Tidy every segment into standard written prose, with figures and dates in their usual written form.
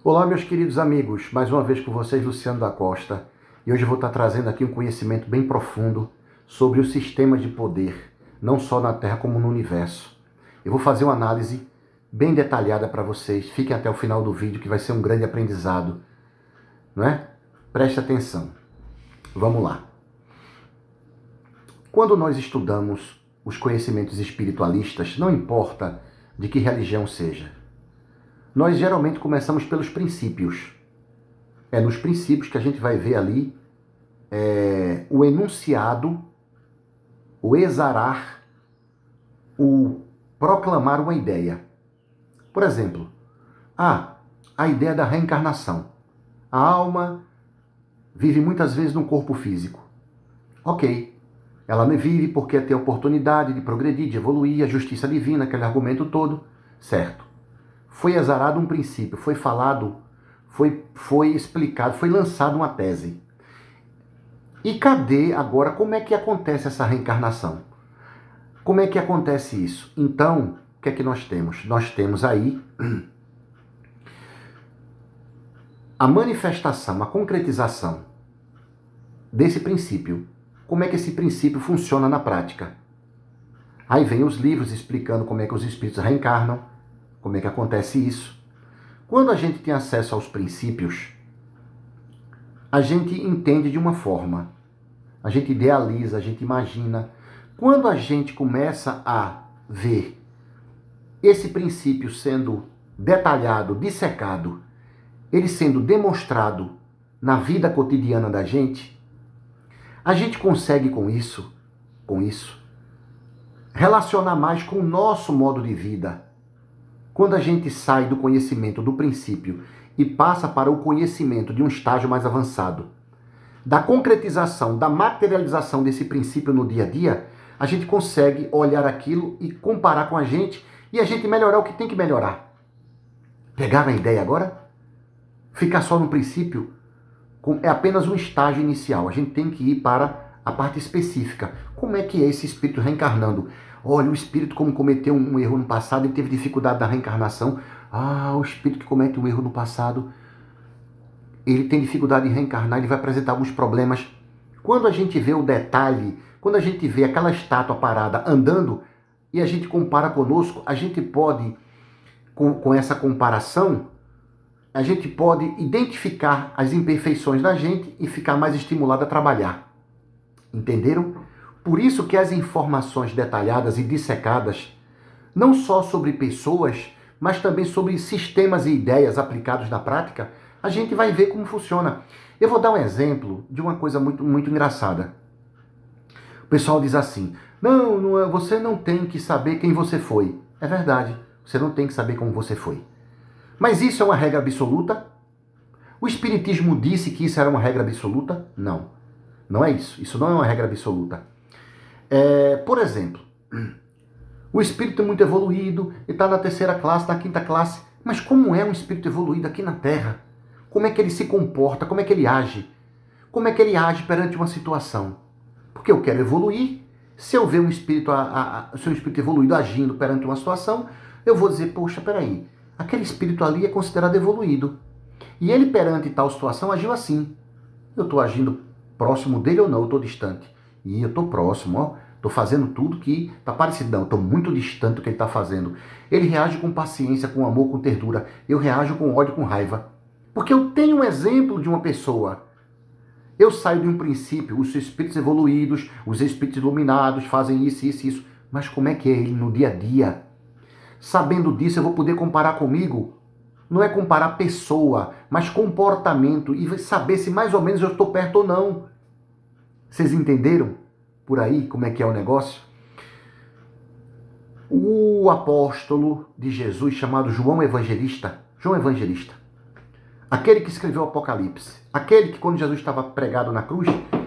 Olá, meus queridos amigos, mais uma vez com vocês, Luciano da Costa, e hoje eu vou estar trazendo aqui um conhecimento bem profundo sobre os sistemas de poder, não só na Terra como no universo. Eu vou fazer uma análise bem detalhada para vocês, fiquem até o final do vídeo que vai ser um grande aprendizado, não é? Preste atenção, vamos lá. Quando nós estudamos os conhecimentos espiritualistas, não importa de que religião seja, nós geralmente começamos pelos princípios. É nos princípios que a gente vai ver ali o enunciado, o exarar, o proclamar uma ideia. Por exemplo, a ideia da reencarnação. A alma vive muitas vezes num corpo físico. Ok, ela não vive porque tem a oportunidade de progredir, de evoluir, a justiça divina, aquele argumento todo, certo. Foi exarado um princípio, foi falado, foi explicado, foi lançada uma tese. E cadê agora, como é que acontece essa reencarnação? Como é que acontece isso? Então, o que é que nós temos? Nós temos aí a manifestação, a concretização desse princípio. Como é que esse princípio funciona na prática? Aí vem os livros explicando como é que os espíritos reencarnam, como é que acontece isso. Quando a gente tem acesso aos princípios, a gente entende de uma forma, a gente idealiza, a gente imagina. Quando a gente começa a ver esse princípio sendo detalhado, dissecado, ele sendo demonstrado na vida cotidiana da gente, a gente consegue com isso, relacionar mais com o nosso modo de vida. Quando a gente sai do conhecimento do princípio e passa para o conhecimento de um estágio mais avançado, da concretização, da materialização desse princípio no dia a dia, a gente consegue olhar aquilo e comparar com a gente e a gente melhorar o que tem que melhorar. Pegaram a ideia agora? Ficar só no princípio é apenas um estágio inicial. A gente tem que ir para a parte específica. Como é que é esse espírito reencarnando? Olha, o espírito como cometeu um erro no passado e teve dificuldade na reencarnação. O espírito que comete um erro no passado, ele tem dificuldade em reencarnar, ele vai apresentar alguns problemas. Quando a gente vê o detalhe, quando a gente vê aquela estátua parada andando e a gente compara conosco, a gente pode, com essa comparação, a gente pode identificar as imperfeições da gente e ficar mais estimulado a trabalhar. Entenderam? Por isso que as informações detalhadas e dissecadas, não só sobre pessoas, mas também sobre sistemas e ideias aplicados na prática, a gente vai ver como funciona. Eu vou dar um exemplo de uma coisa muito, muito engraçada. O pessoal diz assim, você não tem que saber quem você foi. É verdade, você não tem que saber como você foi. Mas isso é uma regra absoluta? O Espiritismo disse que isso era uma regra absoluta? Não, não é isso. Isso não é uma regra absoluta. Por exemplo, o espírito é muito evoluído, ele está na 3ª classe, na 5ª classe, mas como é um espírito evoluído aqui na Terra? Como é que ele se comporta? Como é que ele age? Como é que ele age perante uma situação? Porque eu quero evoluir. Se eu ver um espírito, um espírito evoluído agindo perante uma situação, eu vou dizer, poxa, peraí, aquele espírito ali é considerado evoluído. E ele perante tal situação agiu assim. Eu estou agindo próximo dele ou não? Eu estou distante? E eu estou próximo, ó. Estou fazendo tudo que está parecido. Não, estou muito distante do que ele está fazendo. Ele reage com paciência, com amor, com ternura. Eu reajo com ódio, com raiva. Porque eu tenho um exemplo de uma pessoa. Eu saio de um princípio, os espíritos evoluídos, os espíritos iluminados fazem isso, isso, isso. Mas como é que é ele no dia a dia? Sabendo disso, eu vou poder comparar comigo. Não é comparar pessoa, mas comportamento e saber se mais ou menos eu estou perto ou não. Vocês entenderam por aí como é que é o negócio? O apóstolo de Jesus chamado João Evangelista, aquele que escreveu o Apocalipse, aquele que quando Jesus estava pregado na cruz,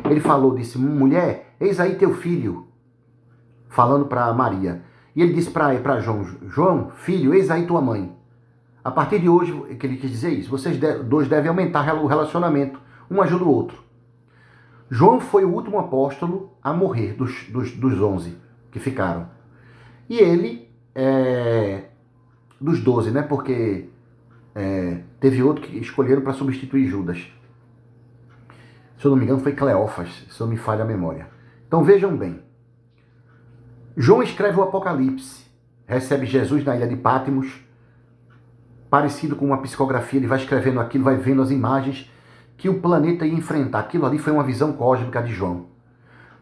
ele falou, disse, mulher, eis aí teu filho, falando para Maria. E ele disse para João, filho, eis aí tua mãe. A partir de hoje, que ele quis dizer isso, vocês dois devem aumentar o relacionamento, um ajuda o outro. João foi o último apóstolo a morrer dos 11 que ficaram. E ele, dos 12, né? Porque Teve outro que escolheram para substituir Judas. Se eu não me engano, foi Cleófas, se não me falha a memória. Então vejam bem. João escreve o Apocalipse, recebe Jesus na ilha de Patmos, parecido com uma psicografia, ele vai escrevendo aquilo, vai vendo as imagens que o planeta ia enfrentar. Aquilo ali foi uma visão cósmica de João.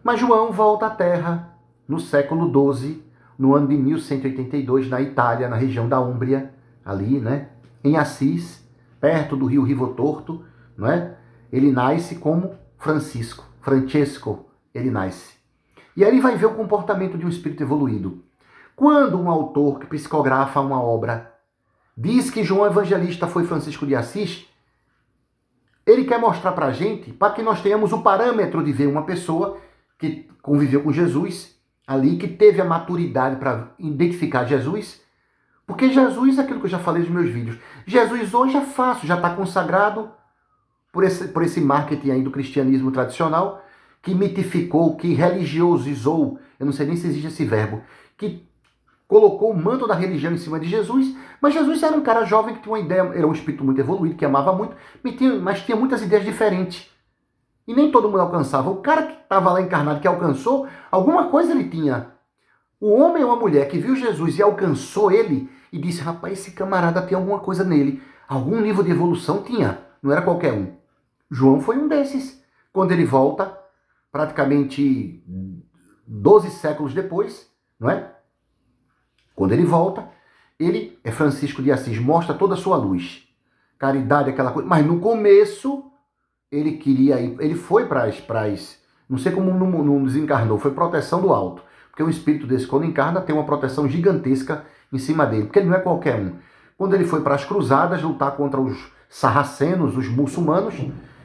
Mas João volta à Terra no século XII, no ano de 1182, na Itália, na região da Úmbria, ali, né, em Assis, perto do rio Rivotorto, não é? Ele nasce como Francesco, ele nasce. E aí ele vai ver o comportamento de um espírito evoluído. Quando um autor que psicografa uma obra diz que João Evangelista foi Francisco de Assis, ele quer mostrar para a gente, para que nós tenhamos o parâmetro de ver uma pessoa que conviveu com Jesus ali, que teve a maturidade para identificar Jesus, porque Jesus, aquilo que eu já falei nos meus vídeos, Jesus hoje é fácil, já está consagrado por esse marketing aí do cristianismo tradicional, que mitificou, que religiosizou, eu não sei nem se existe esse verbo, que colocou o manto da religião em cima de Jesus, mas Jesus era um cara jovem que tinha uma ideia, era um espírito muito evoluído, que amava muito, mas tinha muitas ideias diferentes. E nem todo mundo alcançava. O cara que estava lá encarnado, que alcançou, alguma coisa ele tinha. O homem ou a mulher que viu Jesus e alcançou ele, e disse, rapaz, esse camarada tem alguma coisa nele. Algum nível de evolução tinha, não era qualquer um. João foi um desses. Quando ele volta, praticamente 12 séculos depois, não é? Quando ele volta, ele é Francisco de Assis, mostra toda a sua luz. Caridade, aquela coisa. Mas no começo, ele queria ir, ele foi para as, não sei como não desencarnou, foi proteção do alto. Porque um espírito desse, quando encarna, tem uma proteção gigantesca em cima dele, porque ele não é qualquer um. Quando ele foi para as cruzadas, lutar contra os sarracenos, os muçulmanos,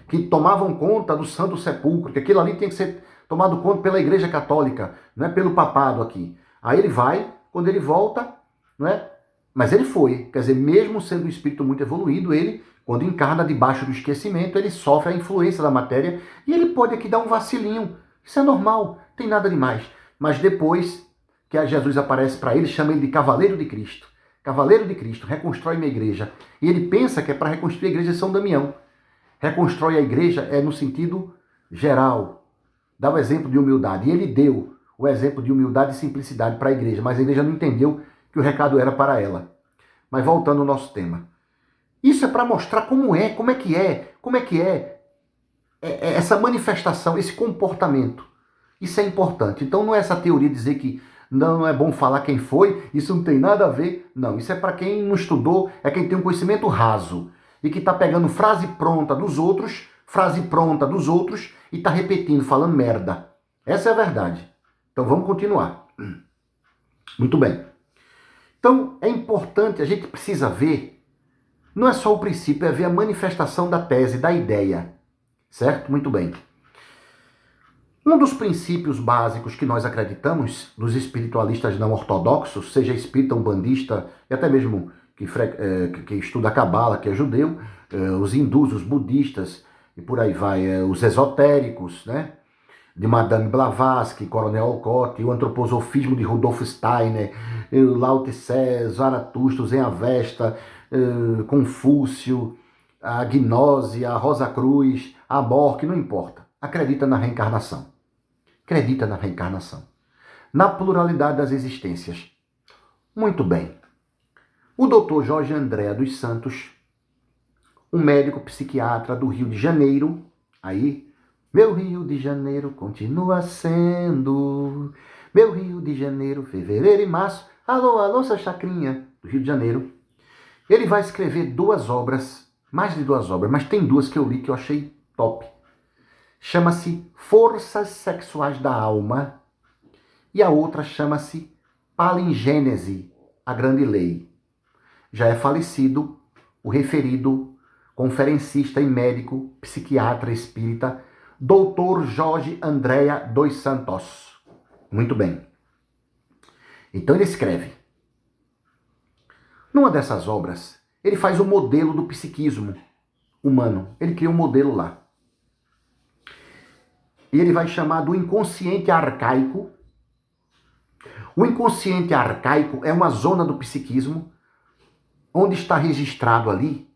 que tomavam conta do Santo Sepulcro, que aquilo ali tem que ser tomado conta pela Igreja Católica, não é pelo papado aqui. Aí ele vai, quando ele volta, não é? Mas ele foi, quer dizer, mesmo sendo um espírito muito evoluído, ele, quando encarna debaixo do esquecimento, ele sofre a influência da matéria e ele pode aqui dar um vacilinho. Isso é normal, tem nada demais. Mas depois que Jesus aparece para ele, chama ele de Cavaleiro de Cristo. Cavaleiro de Cristo, reconstrói minha igreja. E ele pensa que é para reconstruir a igreja de São Damião. Reconstrói a igreja é no sentido geral. Dá o exemplo de humildade. E ele deu o exemplo de humildade e simplicidade para a igreja, mas a igreja não entendeu que o recado era para ela. Mas voltando ao nosso tema. Isso é para mostrar como é essa manifestação, esse comportamento. Isso é importante. Então não é essa teoria dizer que não é bom falar quem foi, isso não tem nada a ver. Não, isso é para quem não estudou, é quem tem um conhecimento raso e que está pegando frase pronta dos outros e está repetindo, falando merda. Essa é a verdade. Então vamos continuar. Muito bem. Então é importante, a gente precisa ver, não é só o princípio, é ver a manifestação da tese, da ideia. Certo? Muito bem. Um dos princípios básicos que nós acreditamos, dos espiritualistas não ortodoxos, seja espírita, umbandista, e até mesmo que estuda a Cabala, que é judeu, os hindus, os budistas, e por aí vai, os esotéricos, né? De Madame Blavatsky, Coronel Alcott, o antroposofismo de Rudolf Steiner, Lao Tse, Zaratustra, Zen Avesta, Confúcio, a Gnose, a Rosa Cruz, a Borque, não importa. Acredita na reencarnação. Acredita na reencarnação. Na pluralidade das existências. Muito bem. O Dr. Jorge André dos Santos, um médico psiquiatra do Rio de Janeiro, aí, meu Rio de Janeiro continua sendo, meu Rio de Janeiro, fevereiro e março, alô, alô, sua chacrinha, do Rio de Janeiro. Ele vai escrever 2 obras, mais de 2 obras, mas tem 2 que eu li que eu achei top. Chama-se Forças Sexuais da Alma e a outra chama-se Palingênese, a Grande Lei. Já é falecido o referido conferencista e médico, psiquiatra espírita, Dr. Jorge André dos Santos. Muito bem. Então ele escreve. Numa dessas obras, ele faz o modelo do psiquismo humano. Ele cria um modelo lá. E ele vai chamar do inconsciente arcaico. O inconsciente arcaico é uma zona do psiquismo onde está registrado ali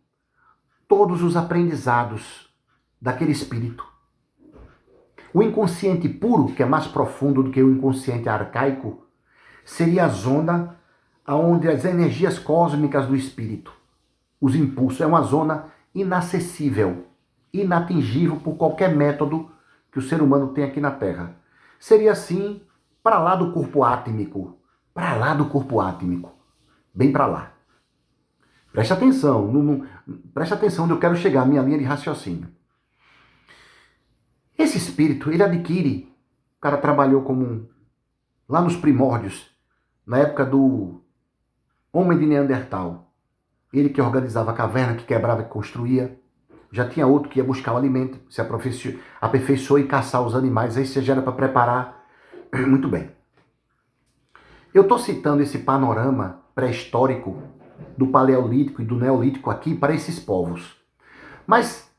todos os aprendizados daquele espírito. O inconsciente puro, que é mais profundo do que o inconsciente arcaico, seria a zona onde as energias cósmicas do espírito, os impulsos, é uma zona inacessível, inatingível por qualquer método que o ser humano tem aqui na Terra. Seria assim, para lá do corpo átmico, para lá do corpo átmico, bem para lá. Preste atenção, preste atenção onde eu quero chegar, a minha linha de raciocínio. Esse espírito, ele adquire, o cara trabalhou lá nos primórdios, na época do homem de Neandertal, ele que organizava a caverna, que quebrava e construía, já tinha outro que ia buscar o alimento, se aperfeiçoou e caçar os animais, aí você já era para preparar. Muito bem. Eu estou citando esse panorama pré-histórico do Paleolítico e do Neolítico aqui para esses povos. Mas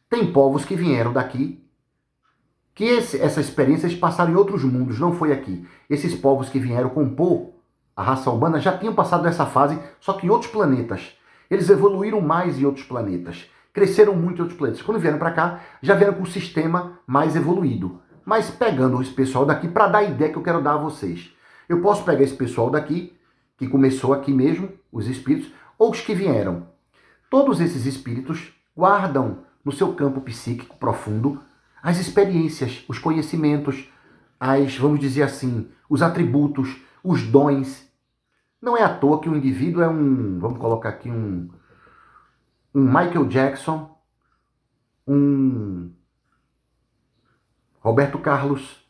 tem povos que vieram daqui, que essa experiência eles passaram em outros mundos, não foi aqui. Esses povos que vieram compor a raça humana já tinham passado dessa fase, só que em outros planetas. Eles evoluíram mais em outros planetas, cresceram muito em outros planetas. Quando vieram para cá, já vieram com um sistema mais evoluído. Mas pegando esse pessoal daqui, para dar a ideia que eu quero dar a vocês. Eu posso pegar esse pessoal daqui, que começou aqui mesmo, os espíritos, ou os que vieram. Todos esses espíritos guardam no seu campo psíquico profundo as experiências, os conhecimentos, vamos dizer assim, os atributos, os dons. Não é à toa que o indivíduo é vamos colocar aqui um Michael Jackson, um Roberto Carlos,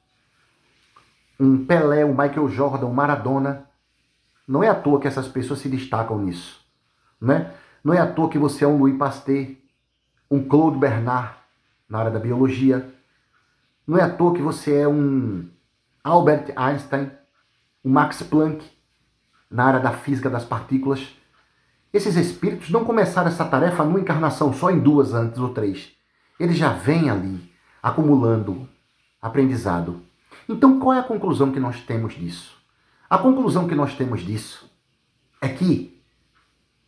um Pelé, um Michael Jordan, um Maradona. Não é à toa que essas pessoas se destacam nisso, né? Não é à toa que você é um Louis Pasteur, um Claude Bernard na área da biologia. Não é à toa que você é um Albert Einstein, um Max Planck na área da física das partículas. Esses espíritos não começaram essa tarefa numa encarnação só, em 2 antes ou 3. Eles já vêm ali acumulando aprendizado. Então, qual é a conclusão que nós temos disso? A conclusão que nós temos disso é que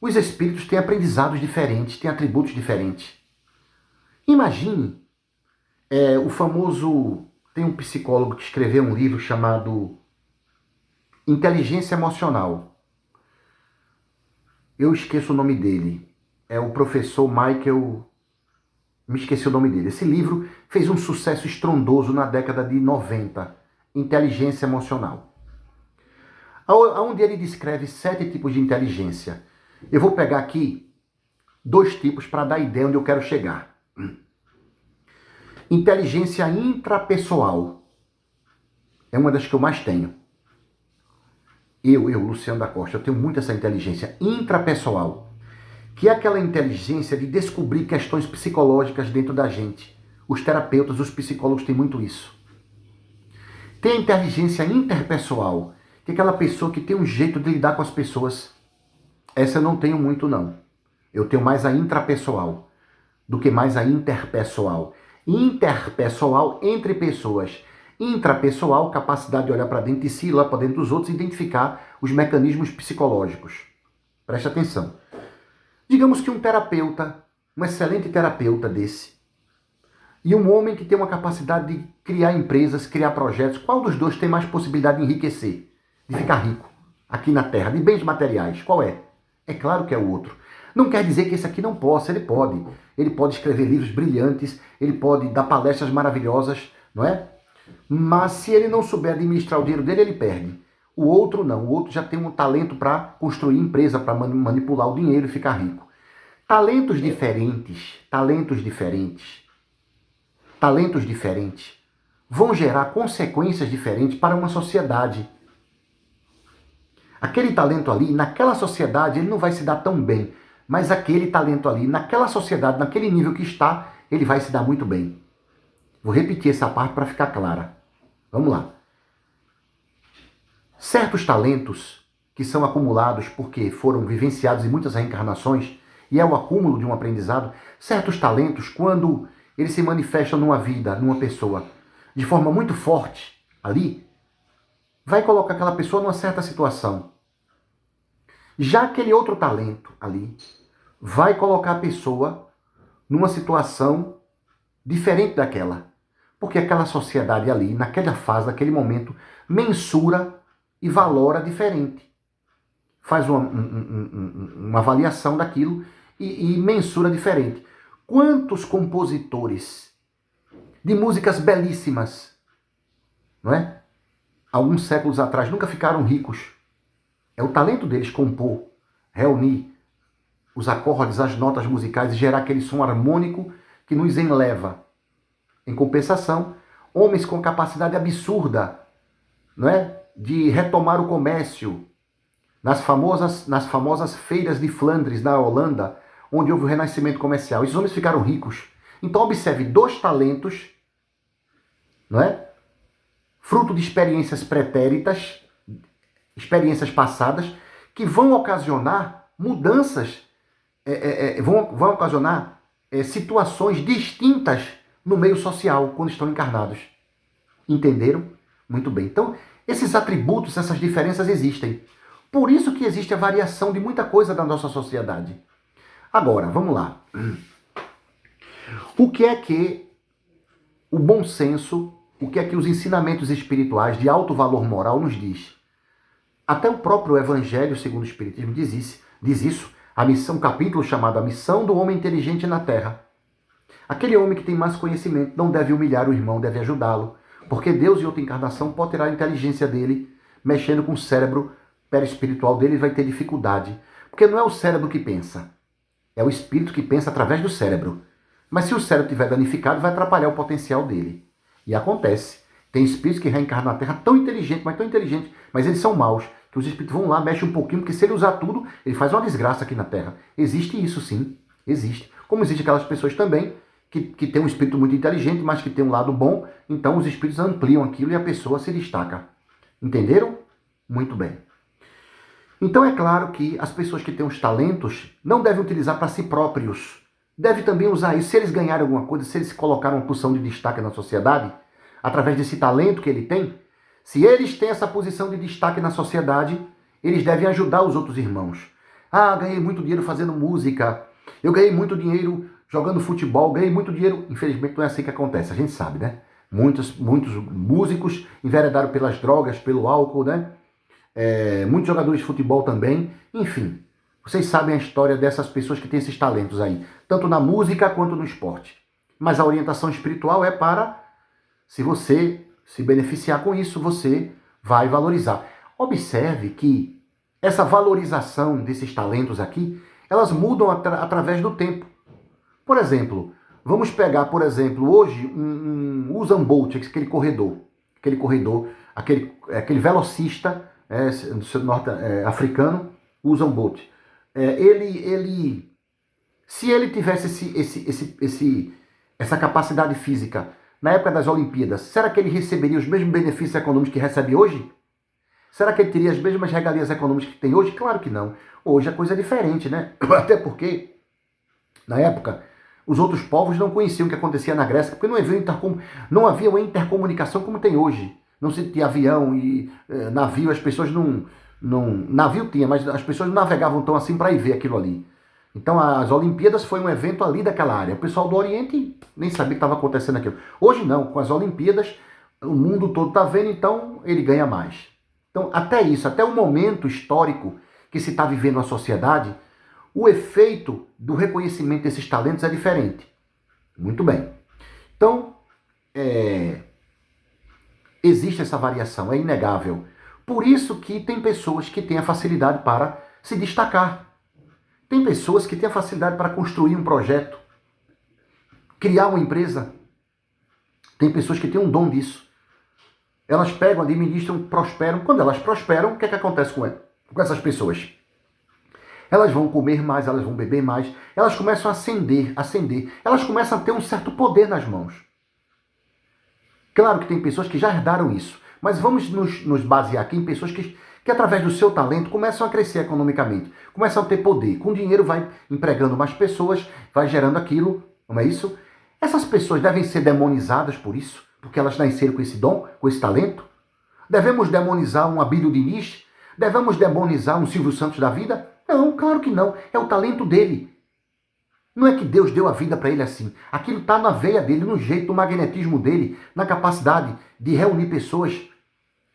os espíritos têm aprendizados diferentes, têm atributos diferentes. Imagine o famoso... Tem um psicólogo que escreveu um livro chamado Inteligência Emocional. Eu esqueço o nome dele. É o professor Michael... Me esqueci o nome dele. Esse livro fez um sucesso estrondoso na década de 90. Inteligência Emocional. Onde ele descreve 7 tipos de inteligência. Eu vou pegar aqui 2 tipos para dar ideia onde eu quero chegar. Inteligência intrapessoal. É uma das que eu mais tenho. Eu, Luciano da Costa, eu tenho muito essa inteligência intrapessoal, que é aquela inteligência de descobrir questões psicológicas dentro da gente. Os terapeutas, os psicólogos têm muito isso. Tem a inteligência interpessoal, que é aquela pessoa que tem um jeito de lidar com as pessoas. Essa eu não tenho muito, não. Eu tenho mais a intrapessoal do que mais a interpessoal. Interpessoal, entre pessoas. Intrapessoal, capacidade de olhar para dentro de si, lá para dentro dos outros, e identificar os mecanismos psicológicos. Preste atenção. Digamos que um terapeuta, um excelente terapeuta desse, e um homem que tem uma capacidade de criar empresas, criar projetos, qual dos dois tem mais possibilidade de enriquecer, de ficar rico, aqui na Terra, de bens materiais? Qual é? É claro que é o outro. Não quer dizer que esse aqui não possa, ele pode. Ele pode escrever livros brilhantes, ele pode dar palestras maravilhosas, não é? Mas se ele não souber administrar o dinheiro dele, ele perde. O outro não, o outro já tem um talento para construir empresa, para manipular o dinheiro e ficar rico. Talentos diferentes vão gerar consequências diferentes para uma sociedade. Aquele talento ali, naquela sociedade, ele não vai se dar tão bem, mas aquele talento ali, naquela sociedade, naquele nível que está, ele vai se dar muito bem. Vou repetir essa parte para ficar clara. Vamos lá. Certos talentos que são acumulados porque foram vivenciados em muitas reencarnações, e é o acúmulo de um aprendizado, certos talentos, quando eles se manifestam numa vida, numa pessoa, de forma muito forte, ali, vai colocar aquela pessoa numa certa situação. Já aquele outro talento ali vai colocar a pessoa numa situação diferente daquela. Porque aquela sociedade ali, naquela fase, naquele momento, mensura e valora diferente. Faz uma avaliação daquilo e mensura diferente. Quantos compositores de músicas belíssimas, não é? Alguns séculos atrás nunca ficaram ricos. É o talento deles compor, reunir os acordes, as notas musicais e gerar aquele som harmônico que nos enleva. Em compensação, homens com capacidade absurda, não é, de retomar o comércio nas famosas feiras de Flandres, na Holanda, onde houve o renascimento comercial. Esses homens ficaram ricos. Então observe, 2 talentos, não é, fruto de experiências pretéritas, experiências passadas, que vão ocasionar mudanças, vão ocasionar situações distintas no meio social quando estão encarnados. Entenderam? Muito bem. Então, esses atributos, essas diferenças existem. Por isso que existe a variação de muita coisa da nossa sociedade. Agora, vamos lá. O que é que o bom senso, o que é que os ensinamentos espirituais de alto valor moral nos diz? Até o próprio Evangelho, segundo o Espiritismo, diz isso. A missão, um capítulo chamado A Missão do Homem Inteligente na Terra. Aquele homem que tem mais conhecimento não deve humilhar o irmão, deve ajudá-lo. Porque Deus, em outra encarnação, pode tirar a inteligência dele, mexendo com o cérebro perispiritual dele, vai ter dificuldade. Porque não é o cérebro que pensa. É o espírito que pensa através do cérebro. Mas se o cérebro estiver danificado, vai atrapalhar o potencial dele. E acontece. Tem espíritos que reencarnam na Terra tão inteligentes, mas eles são maus. Que os espíritos vão lá, mexem um pouquinho, porque se ele usar tudo, ele faz uma desgraça aqui na Terra. Existe isso, sim. Existe. Como existe aquelas pessoas também que têm um espírito muito inteligente, mas que tem um lado bom, então os espíritos ampliam aquilo e a pessoa se destaca. Entenderam? Muito bem. Então é claro que as pessoas que têm os talentos não devem utilizar para si próprios. Devem também usar isso. Se eles ganharem alguma coisa, se eles se colocarem uma posição de destaque na sociedade, através desse talento que ele tem, se eles têm essa posição de destaque na sociedade, eles devem ajudar os outros irmãos. Ah, ganhei muito dinheiro fazendo música, eu ganhei muito dinheiro jogando futebol, ganhei muito dinheiro. Infelizmente não é assim que acontece, a gente sabe, né? Muitos músicos enveredaram pelas drogas, pelo álcool, né? Muitos jogadores de futebol também. Enfim, vocês sabem a história dessas pessoas que têm esses talentos aí, tanto na música quanto no esporte. Mas a orientação espiritual é para, se você se beneficiar com isso, você vai valorizar. Observe que essa valorização desses talentos aqui, elas mudam através do tempo. Por exemplo, vamos pegar, por exemplo, hoje um Usain Bolt, aquele corredor, aquele velocista africano, Usain Bolt. Se ele tivesse essa capacidade física na época das Olimpíadas, será que ele receberia os mesmos benefícios econômicos que recebe hoje? Será que ele teria as mesmas regalias econômicas que tem hoje? Claro que não. Hoje a coisa é diferente, né? Até porque, na época, os outros povos não conheciam o que acontecia na Grécia, porque não havia uma intercomunicação como tem hoje. Não se tinha avião e navio, as pessoas não... Navio tinha, mas as pessoas não navegavam tão assim para ir ver aquilo ali. Então as Olimpíadas foi um evento ali daquela área. O pessoal do Oriente nem sabia que estava acontecendo aquilo. Hoje não, com as Olimpíadas, o mundo todo está vendo, então ele ganha mais. Então até isso, até o momento histórico que se está vivendo na sociedade, o efeito do reconhecimento desses talentos é diferente. Muito bem. Então, existe essa variação, é inegável. Por isso que tem pessoas que têm a facilidade para se destacar. Tem pessoas que têm a facilidade para construir um projeto, criar uma empresa. Tem pessoas que têm um dom disso. Elas pegam, administram, prosperam. Quando elas prosperam, o que é que acontece com essas pessoas? Elas vão comer mais, elas vão beber mais, elas começam a ascender. Elas começam a ter um certo poder nas mãos. Claro que tem pessoas que já herdaram isso, mas vamos nos basear aqui em pessoas que através do seu talento começam a crescer economicamente, começam a ter poder. Com dinheiro vai empregando mais pessoas, vai gerando aquilo, não é isso? Essas pessoas devem ser demonizadas por isso, porque elas nasceram com esse dom, com esse talento? Devemos demonizar um Abílio Diniz? Devemos demonizar um Silvio Santos da vida? Não, claro que não. É o talento dele. Não é que Deus deu a vida para ele assim. Aquilo está na veia dele, no jeito, no magnetismo dele, na capacidade de reunir pessoas,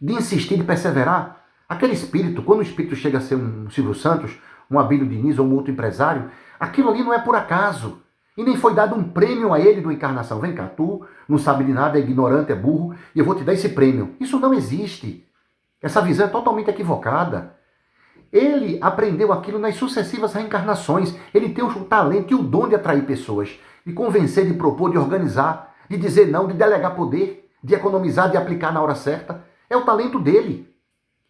de insistir, de perseverar. Aquele espírito, quando o espírito chega a ser um Silvio Santos, um Abílio Diniz ou um outro empresário, aquilo ali não é por acaso. E nem foi dado um prêmio a ele do encarnação. Vem cá, tu não sabe de nada, é ignorante, é burro, e eu vou te dar esse prêmio. Isso não existe. Essa visão é totalmente equivocada. Ele aprendeu aquilo nas sucessivas reencarnações. Ele tem o talento e o dom de atrair pessoas, de convencer, de propor, de organizar, de dizer não, de delegar poder, de economizar, de aplicar na hora certa. É o talento dele.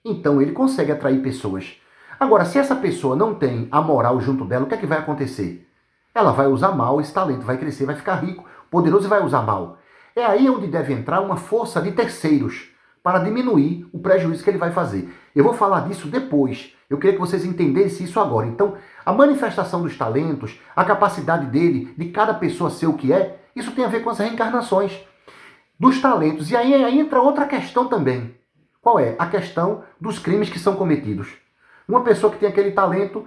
Então ele consegue atrair pessoas. Agora, se essa pessoa não tem a moral junto dela, o que é que vai acontecer? Ela vai usar mal esse talento, vai crescer, vai ficar rico, poderoso e vai usar mal. É aí onde deve entrar uma força de terceiros para diminuir o prejuízo que ele vai fazer. Eu vou falar disso depois. Eu queria que vocês entendessem isso agora. Então, a manifestação dos talentos, a capacidade dele, de cada pessoa ser o que é, isso tem a ver com as reencarnações dos talentos. E aí entra outra questão também. Qual é? A questão dos crimes que são cometidos. Uma pessoa que tem aquele talento,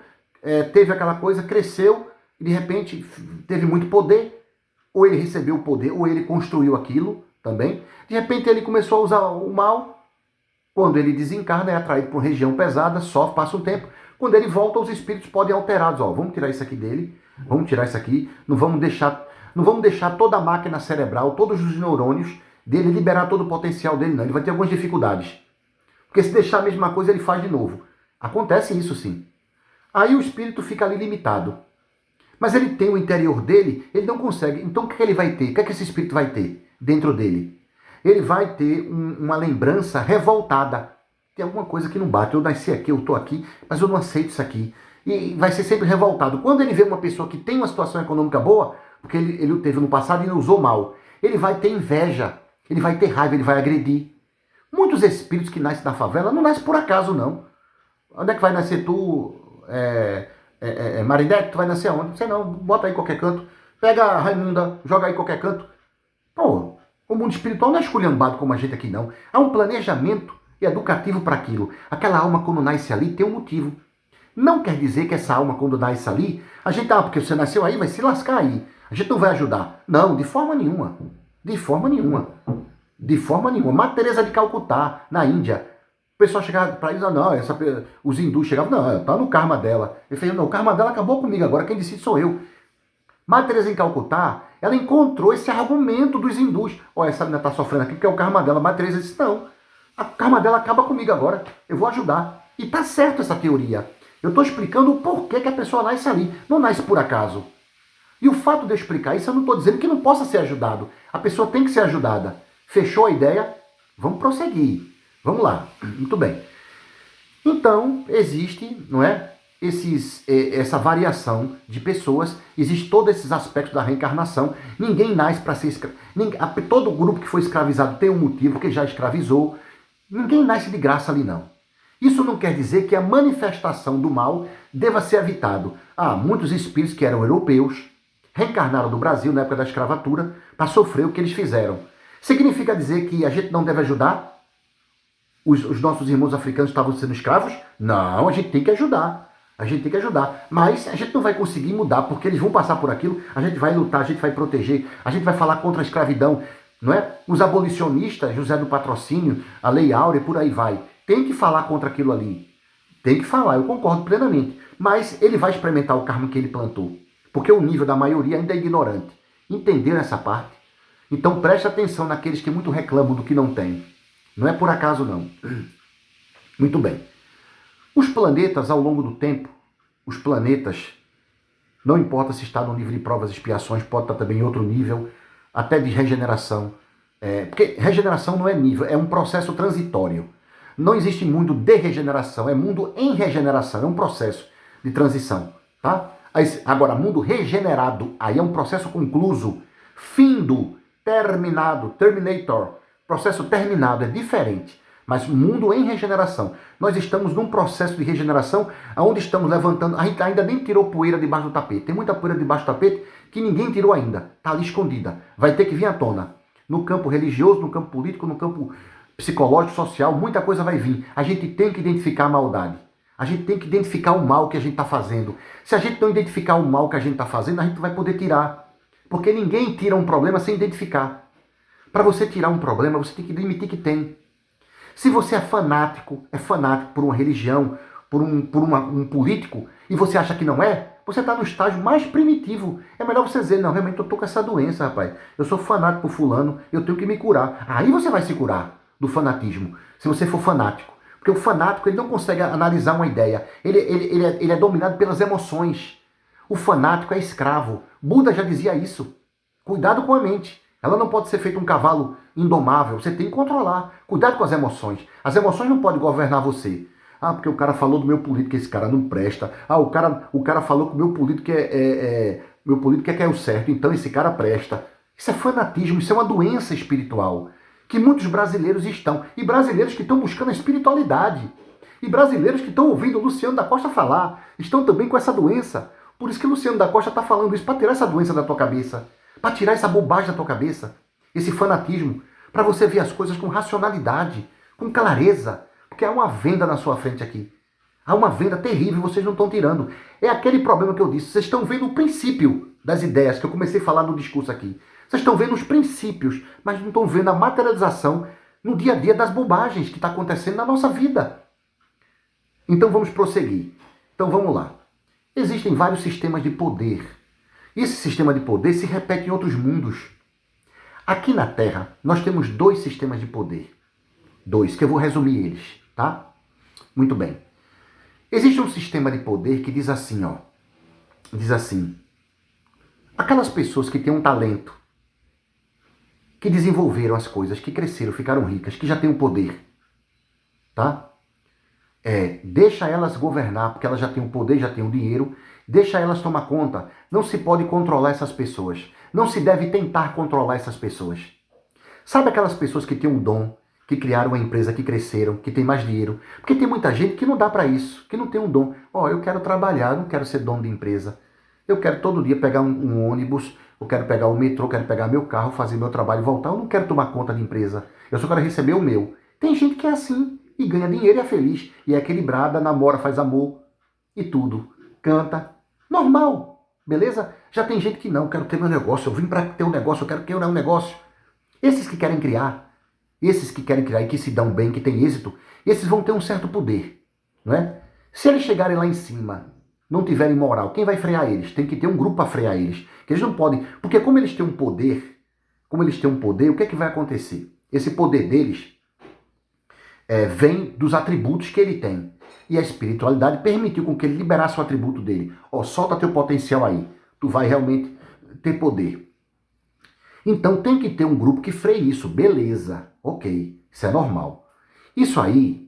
teve aquela coisa, cresceu, e de repente teve muito poder, ou ele recebeu o poder, ou ele construiu aquilo também. De repente ele começou a usar o mal. Quando ele desencarna, é atraído por uma região pesada, sofre, passa um tempo. Quando ele volta, os espíritos podem alterados. Ó, vamos tirar isso aqui dele, vamos tirar isso aqui, não vamos deixar toda a máquina cerebral, todos os neurônios dele, liberar todo o potencial dele, não. Ele vai ter algumas dificuldades. Porque se deixar a mesma coisa, ele faz de novo. Acontece isso sim. Aí o espírito fica ali limitado. Mas ele tem o interior dele, ele não consegue. Então o que ele vai ter? O que é que esse espírito vai ter dentro dele? Ele vai ter uma lembrança revoltada. Tem alguma coisa que não bate. Eu nasci aqui, eu estou aqui, mas eu não aceito isso aqui. E vai ser sempre revoltado. Quando ele vê uma pessoa que tem uma situação econômica boa, porque ele o teve no passado e ele usou mal, ele vai ter inveja, ele vai ter raiva, ele vai agredir. Muitos espíritos que nascem na favela não nascem por acaso, não. Onde é que vai nascer tu, Marinete? Tu vai nascer aonde? Não sei não, bota aí em qualquer canto. Pega a Raimunda, joga aí em qualquer canto. Pô, o mundo espiritual não é esculhambado como a gente aqui, não. Há um planejamento educativo para aquilo. Aquela alma, quando nasce ali, tem um motivo. Não quer dizer que essa alma, quando nasce ali, a gente, porque você nasceu aí, vai se lascar aí. A gente não vai ajudar. Não, de forma nenhuma. De forma nenhuma. De forma nenhuma. Madre Teresa de Calcutá, na Índia. O pessoal chegava para eles, não, os hindus chegavam, não, tá no karma dela. Ele falou, não, o karma dela acabou comigo, agora quem decide sou eu. Madre Teresa em Calcutá, ela encontrou esse argumento dos hindus. Olha, essa menina está sofrendo aqui porque é o karma dela. Madre Teresa disse, não, a karma dela acaba comigo agora, eu vou ajudar. E tá certo essa teoria. Eu estou explicando o porquê que a pessoa nasce ali. Não nasce por acaso. E o fato de eu explicar isso, eu não estou dizendo que não possa ser ajudado. A pessoa tem que ser ajudada. Fechou a ideia? Vamos prosseguir. Vamos lá. Muito bem. Então, existe, não é? Essa variação de pessoas, existe todos esses aspectos da reencarnação. Ninguém nasce para ser escravo. Todo grupo que foi escravizado tem um motivo, porque já escravizou. Ninguém nasce de graça ali, não. Isso não quer dizer que a manifestação do mal deva ser evitado. Muitos espíritos que eram europeus reencarnaram no Brasil na época da escravatura para sofrer o que eles fizeram. Significa dizer que a gente não deve ajudar? Os nossos irmãos africanos estavam sendo escravos? Não, a gente tem que ajudar. A gente tem que ajudar. Mas a gente não vai conseguir mudar, porque eles vão passar por aquilo, a gente vai lutar, a gente vai proteger, a gente vai falar contra a escravidão, não é? Os abolicionistas, José do Patrocínio, a Lei Áurea, por aí vai. Tem que falar contra aquilo ali. Tem que falar, eu concordo plenamente. Mas ele vai experimentar o karma que ele plantou. Porque o nível da maioria ainda é ignorante. Entenderam essa parte? Então preste atenção naqueles que muito reclamam do que não tem. Não é por acaso, não. Muito bem. Os planetas, ao longo do tempo, os planetas, não importa se está no nível de provas e expiações, pode estar também em outro nível, até de regeneração. Porque regeneração não é nível, é um processo transitório. Não existe mundo de regeneração, é mundo em regeneração, é um processo de transição. Tá? Agora, mundo regenerado, aí é um processo concluso, findo, terminado, terminator, processo terminado, é diferente. Mas mundo em regeneração. Nós estamos num processo de regeneração onde estamos levantando, a gente ainda nem tirou poeira debaixo do tapete. Tem muita poeira debaixo do tapete que ninguém tirou ainda, está ali escondida. Vai ter que vir à tona. No campo religioso, no campo político, no campo psicológico, social, muita coisa vai vir. A gente tem que identificar a maldade. A gente tem que identificar o mal que a gente está fazendo. Se a gente não identificar o mal que a gente está fazendo, a gente vai poder tirar. Porque ninguém tira um problema sem identificar. Para você tirar um problema, você tem que admitir que tem. Se você é fanático por uma religião, por um político, e você acha que não é, você está no estágio mais primitivo. É melhor você dizer, não, realmente eu estou com essa doença, rapaz. Eu sou fanático por fulano, eu tenho que me curar. Aí você vai se curar do fanatismo, se você for fanático. Porque o fanático, ele não consegue analisar uma ideia. Ele é dominado pelas emoções. O fanático é escravo. Buda já dizia isso. Cuidado com a mente. Ela não pode ser feita um cavalo indomável. Você tem que controlar. Cuidado com as emoções. As emoções não podem governar você. Ah, porque o cara falou do meu político, esse cara não presta. Ah, o cara falou que o meu político meu político é o certo, então esse cara presta. Isso é fanatismo, isso é uma doença espiritual. Que muitos brasileiros estão. E brasileiros que estão buscando a espiritualidade. E brasileiros que estão ouvindo o Luciano da Costa falar. Estão também com essa doença. Por isso que o Luciano da Costa está falando isso, para tirar essa doença da tua cabeça. Para tirar essa bobagem da tua cabeça. Esse fanatismo. Para você ver as coisas com racionalidade, com clareza. Porque há uma venda na sua frente aqui. Há uma venda terrível e vocês não estão tirando. É aquele problema que eu disse. Vocês estão vendo o princípio das ideias que eu comecei a falar no discurso aqui. Vocês estão vendo os princípios, mas não estão vendo a materialização no dia a dia das bobagens que está acontecendo na nossa vida. Então vamos prosseguir. Então vamos lá. Existem vários sistemas de poder. E esse sistema de poder se repete em outros mundos. Aqui na Terra, nós temos 2 sistemas de poder. 2, que eu vou resumir eles, tá? Muito bem. Existe um sistema de poder que diz assim, ó. Diz assim. Aquelas pessoas que têm um talento, que desenvolveram as coisas, que cresceram, ficaram ricas, que já têm o poder, tá? Deixa elas governar, porque elas já têm o poder, já têm o dinheiro, deixa elas tomar conta. Não se pode controlar essas pessoas. Não se deve tentar controlar essas pessoas. Sabe aquelas pessoas que têm um dom, que criaram uma empresa, que cresceram, que tem mais dinheiro? Porque tem muita gente que não dá para isso, que não tem um dom. Eu quero trabalhar, eu não quero ser dono de empresa. Eu quero todo dia pegar um ônibus, eu quero pegar o metrô, eu quero pegar meu carro, fazer meu trabalho e voltar. Eu não quero tomar conta de empresa. Eu só quero receber o meu. Tem gente que é assim, e ganha dinheiro e é feliz. E é equilibrada, namora, faz amor e tudo. Canta. Normal. Beleza? Já tem gente que não, eu quero ter meu negócio, eu vim para ter um negócio, eu quero criar um negócio. Esses que querem criar e que se dão bem, que têm êxito, esses vão ter um certo poder, não é? Se eles chegarem lá em cima, não tiverem moral, quem vai frear eles? Tem que ter um grupo para frear eles. Que eles não podem, porque como eles têm um poder, o que é que vai acontecer? Esse poder deles vem dos atributos que ele tem. E a espiritualidade permitiu com que ele liberasse o atributo dele. Solta teu potencial aí. Tu vai realmente ter poder. Então tem que ter um grupo que freie isso. Beleza. Ok. Isso é normal. Isso aí,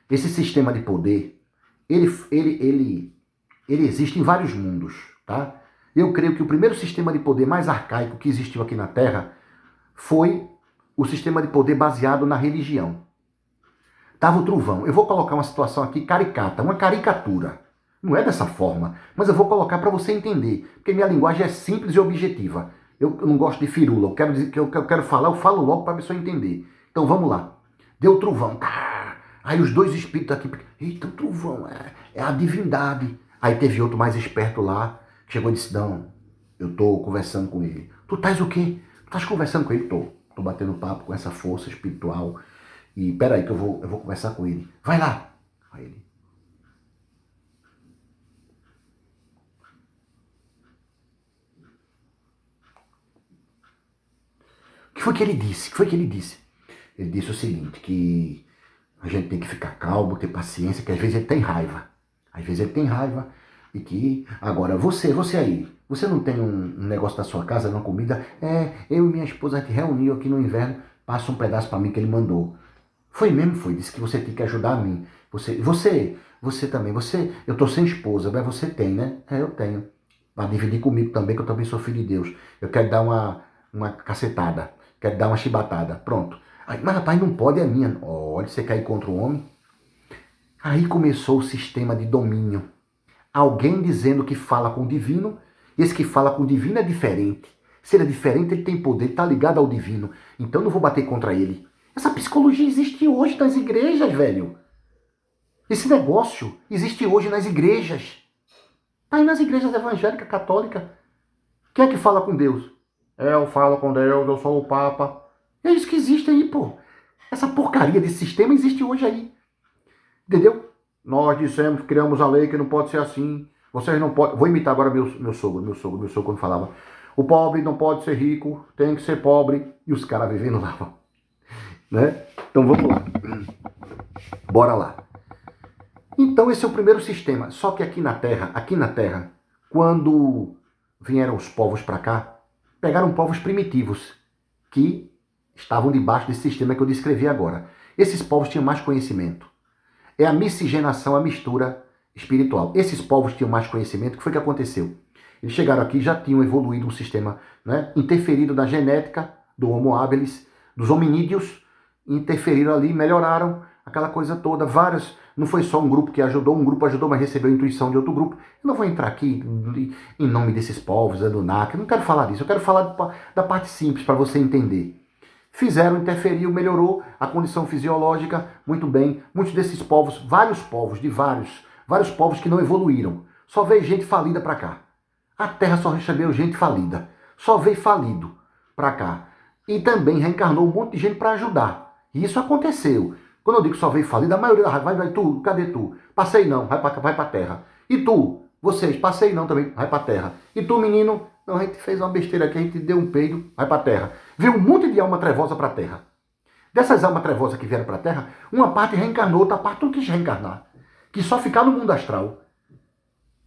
esse sistema de poder, ele existe em vários mundos, tá? Eu creio que o primeiro sistema de poder mais arcaico que existiu aqui na Terra foi o sistema de poder baseado na religião. Tava o trovão. Eu vou colocar uma situação aqui caricata, uma caricatura. Não é dessa forma, mas eu vou colocar para você entender, porque minha linguagem é simples e objetiva. Eu não gosto de firula, eu quero dizer que eu quero falar, eu falo logo para a pessoa entender. Então vamos lá. Deu o trovão. Aí os 2 espíritos aqui, eita, o trovão, é a divindade. Aí teve outro mais esperto lá, que chegou e disse, não, eu tô conversando com ele. Tu estás o quê? Tu estás conversando com ele? Tô batendo papo com essa força espiritual. E peraí que eu vou conversar com ele. Vai lá. Aí ele. O que foi que ele disse? Ele disse o seguinte, que a gente tem que ficar calmo, ter paciência, que às vezes ele tem raiva. E que, agora, você aí, você não tem um negócio da sua casa, uma comida? Eu e minha esposa, a gente reuniu aqui no inverno, passa um pedaço para mim que ele mandou. Foi mesmo, foi. Disse que você tem que ajudar a mim. Você também. Eu tô sem esposa, mas você tem, né? Eu tenho. Vai dividir comigo também, que eu também sou filho de Deus. Eu quero dar uma cacetada. Quero dar uma chibatada. Pronto. Aí, mas rapaz, não pode, é minha. Olha, você quer ir contra o homem? Aí começou o sistema de domínio. Alguém dizendo que fala com o divino. Esse que fala com o divino é diferente. Se ele é diferente, ele tem poder, ele tá ligado ao divino. Então eu não vou bater contra ele. Essa psicologia existe hoje nas igrejas, velho. Esse negócio existe hoje nas igrejas. Tá aí nas igrejas evangélicas, católicas. Quem é que fala com Deus? Eu falo com Deus, eu sou o Papa. É isso que existe aí, pô. Essa porcaria desse sistema existe hoje aí. Entendeu? Nós dissemos, criamos a lei que não pode ser assim. Vocês não podem... Vou imitar agora meu sogro quando falava. O pobre não pode ser rico, tem que ser pobre. E os caras vivendo lá, né? Então vamos lá. Bora lá. Então esse é o primeiro sistema. Só que aqui na Terra, quando vieram os povos para cá, pegaram povos primitivos que estavam debaixo desse sistema que eu descrevi agora. Esses povos tinham mais conhecimento. É a miscigenação, a mistura espiritual. Esses povos tinham mais conhecimento. O que foi que aconteceu? Eles chegaram aqui e já tinham evoluído um sistema, né, interferido na genética do Homo habilis, dos hominídeos, interferiram ali, melhoraram aquela coisa toda. Vários, não foi só um grupo que ajudou, mas recebeu a intuição de outro grupo. Eu não vou entrar aqui em nome desses povos, Anunnaki, eu não quero falar disso, eu quero falar da parte simples para você entender. Fizeram, interferiu, melhorou a condição fisiológica, muito bem. Muitos desses povos, vários povos que não evoluíram. Só veio gente falida para cá. A Terra só recebeu gente falida. Só veio falido para cá. E também reencarnou um monte de gente para ajudar. E isso aconteceu. Quando eu digo só veio falida, a maioria vai tu, cadê tu? Passei não, vai para a Terra. E tu? Vocês, passei não também, vai para a Terra. E tu, menino? Não, a gente fez uma besteira aqui, a gente deu um peido, vai para a Terra. Veio um monte de alma trevosa para a Terra. Dessas almas trevosas que vieram para a Terra, uma parte reencarnou, outra parte não quis reencarnar. Que só ficar no mundo astral.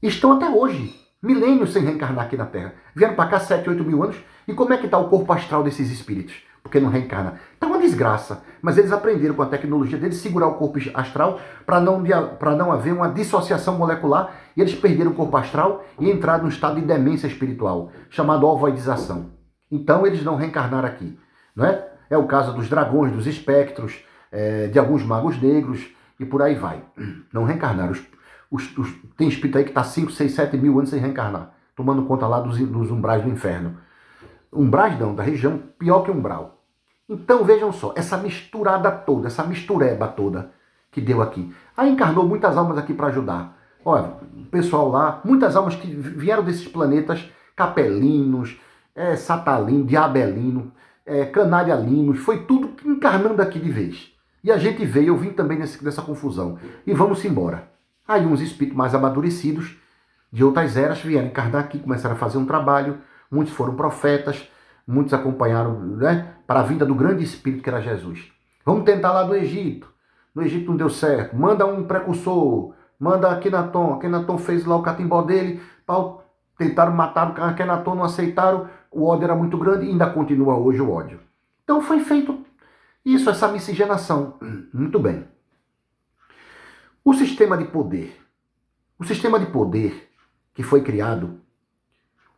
Estão até hoje, milênios sem reencarnar aqui na Terra. Vieram para cá 7, 8 mil anos. E como é que está o corpo astral desses espíritos? Porque não reencarna. Está uma desgraça. Mas eles aprenderam com a tecnologia deles segurar o corpo astral para não haver uma dissociação molecular. E eles perderam o corpo astral e entraram num estado de demência espiritual, chamado ovoidização. Então eles não reencarnaram aqui. Não é? É o caso dos dragões, dos espectros, de alguns magos negros e por aí vai. Não reencarnaram. Tem espírito aí que está 5, 6, 7 mil anos sem reencarnar, tomando conta lá dos umbrais do inferno. Umbrais não, da região pior que umbral. Então vejam só, essa misturada toda, essa mistureba toda que deu aqui. Aí encarnou muitas almas aqui para ajudar. Olha, o pessoal lá, muitas almas que vieram desses planetas, capelinos, satalino, diabelino, canarialinos, foi tudo encarnando aqui de vez. E a gente veio, eu vim também nessa confusão. E vamos embora. Aí uns espíritos mais amadurecidos, de outras eras, vieram encarnar aqui, começaram a fazer um trabalho. Muitos foram profetas, muitos acompanharam, né, para a vinda do grande espírito que era Jesus. Vamos tentar lá do Egito. No Egito não deu certo. Manda um precursor, manda Akenaton. Akenaton fez lá o catimbó dele. Tentaram matar o Akenaton, não aceitaram. O ódio era muito grande e ainda continua hoje o ódio. Então foi feito isso, essa miscigenação. Muito bem. O sistema de poder. O sistema de poder que foi criado,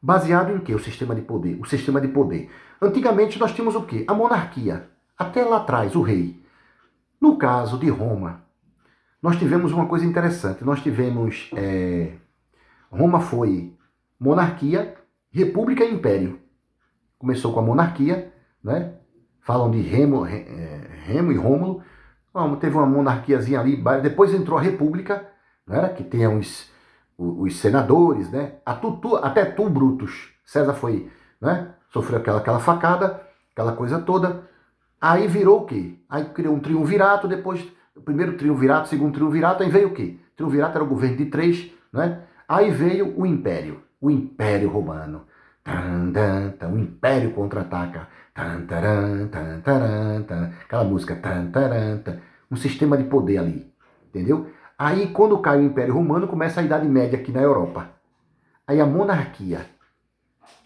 baseado em quê? O sistema de poder. O sistema de poder. Antigamente nós tínhamos o quê? A monarquia. Até lá atrás, o rei. No caso de Roma, nós tivemos uma coisa interessante. Nós tivemos... Roma foi monarquia, república e império. Começou com a monarquia, né? Falam de Remo e Rômulo. Teve uma monarquiazinha ali, depois entrou a república, né? Que tem os senadores, né? Até tu, Brutus. César foi, né? Sofreu aquela facada, aquela coisa toda. Aí virou o quê? Aí criou um triunvirato, depois, o primeiro triunvirato, segundo triunvirato, aí veio o quê? O triunvirato era o governo de 3, né? Aí veio o Império Romano. O Império contra-ataca. Aquela música. Um sistema de poder ali, entendeu? Aí, quando cai o Império Romano, começa a Idade Média aqui na Europa. Aí a monarquia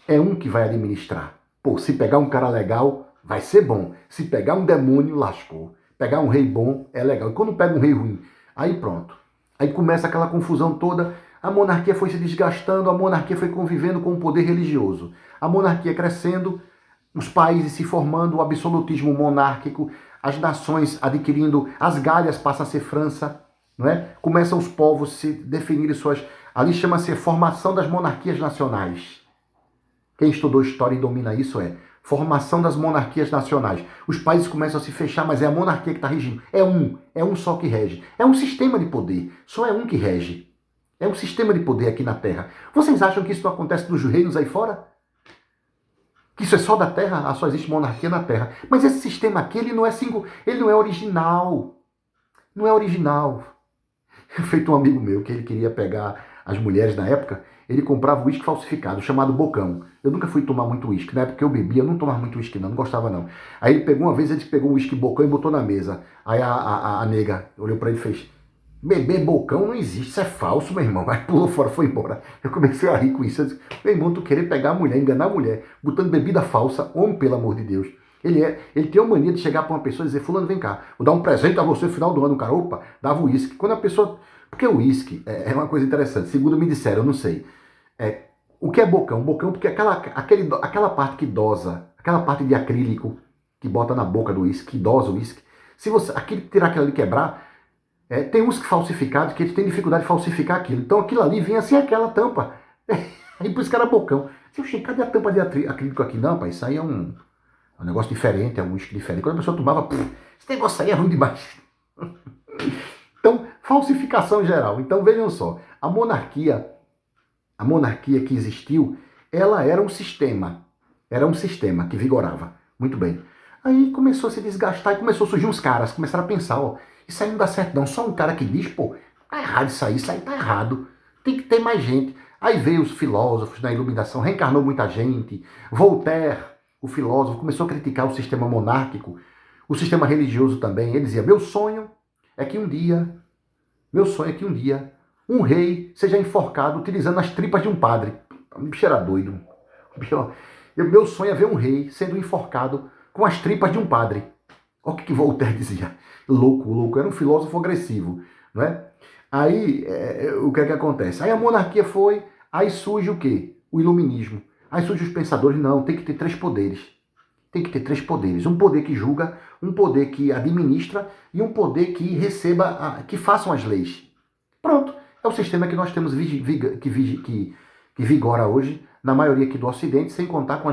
é um que vai administrar. Pô, se pegar um cara legal, vai ser bom. Se pegar um demônio, lascou. Pegar um rei bom, é legal. E quando pega um rei ruim, aí pronto. Aí começa aquela confusão toda. A monarquia foi se desgastando, a monarquia foi convivendo com o poder religioso. A monarquia crescendo, os países se formando, o absolutismo monárquico, as nações adquirindo, as Gálias passam a ser França, não é? Começam os povos a se definirem suas... Ali chama-se formação das monarquias nacionais. Quem estudou história e domina isso Formação das monarquias nacionais. Os países começam a se fechar, mas é a monarquia que está regindo. É um só que rege. É um sistema de poder. Só é um que rege. É um sistema de poder aqui na Terra. Vocês acham que isso não acontece nos reinos aí fora? Que isso é só da Terra? Só existe monarquia na Terra. Mas esse sistema aqui, ele não é ele não é original. Não é original. Feito um amigo meu que ele queria pegar as mulheres na época, ele comprava uísque falsificado, chamado Bocão. Eu nunca fui tomar muito uísque. Na época que eu bebia, eu não tomava muito uísque não gostava não. Aí ele pegou uma vez, ele pegou um uísque Bocão e botou na mesa. Aí a nega olhou pra ele e fez: beber Bocão não existe, isso é falso, meu irmão. Aí pulou fora, foi embora. Eu comecei a rir com isso. Eu disse: meu irmão, tu querer pegar a mulher, enganar a mulher, botando bebida falsa, homem, pelo amor de Deus. Ele tem uma mania de chegar pra uma pessoa e dizer: fulano, vem cá, vou dar um presente a você no final do ano. O cara, opa, dava uísque. Quando a pessoa... Porque o uísque é uma coisa interessante. Segundo me disseram, eu não sei. O que é bocão? Bocão porque aquela parte que dosa, aquela parte de acrílico que bota na boca do uísque, que dosa o uísque. Se você tirar aquilo ali e quebrar, tem uísque falsificado que eles têm dificuldade de falsificar aquilo. Então aquilo ali vinha sem aquela tampa. Aí por isso que era bocão. Se eu chegar, cadê a tampa de acrílico aqui? Não, pai, isso aí é um negócio diferente, é um uísque diferente. Quando a pessoa tomava, esse negócio aí é ruim demais. Então, falsificação geral. Então, vejam só, a monarquia que existiu, ela era um sistema que vigorava. Muito bem. Aí começou a se desgastar e começou a surgir uns caras, começaram a pensar, ó, isso aí não dá certo não, só um cara que diz, pô, tá errado isso aí tá errado, tem que ter mais gente. Aí veio os filósofos na Iluminação, reencarnou muita gente, Voltaire, o filósofo, começou a criticar o sistema monárquico, o sistema religioso também. Ele dizia: meu sonho é que um dia um rei seja enforcado utilizando as tripas de um padre. O bicho era doido. Meu sonho é ver um rei sendo enforcado com as tripas de um padre. Olha o que Voltaire dizia. Louco. Era um filósofo agressivo. Não é? Aí, o que é que acontece? Aí a monarquia foi, aí surge o quê? O iluminismo. Aí surgem os pensadores: não, tem que ter três poderes. Tem que ter três poderes. Um poder que julga, um poder que administra e um poder que receba, que façam as leis. Pronto. É o sistema que nós temos que vigora hoje na maioria aqui do Ocidente, sem contar com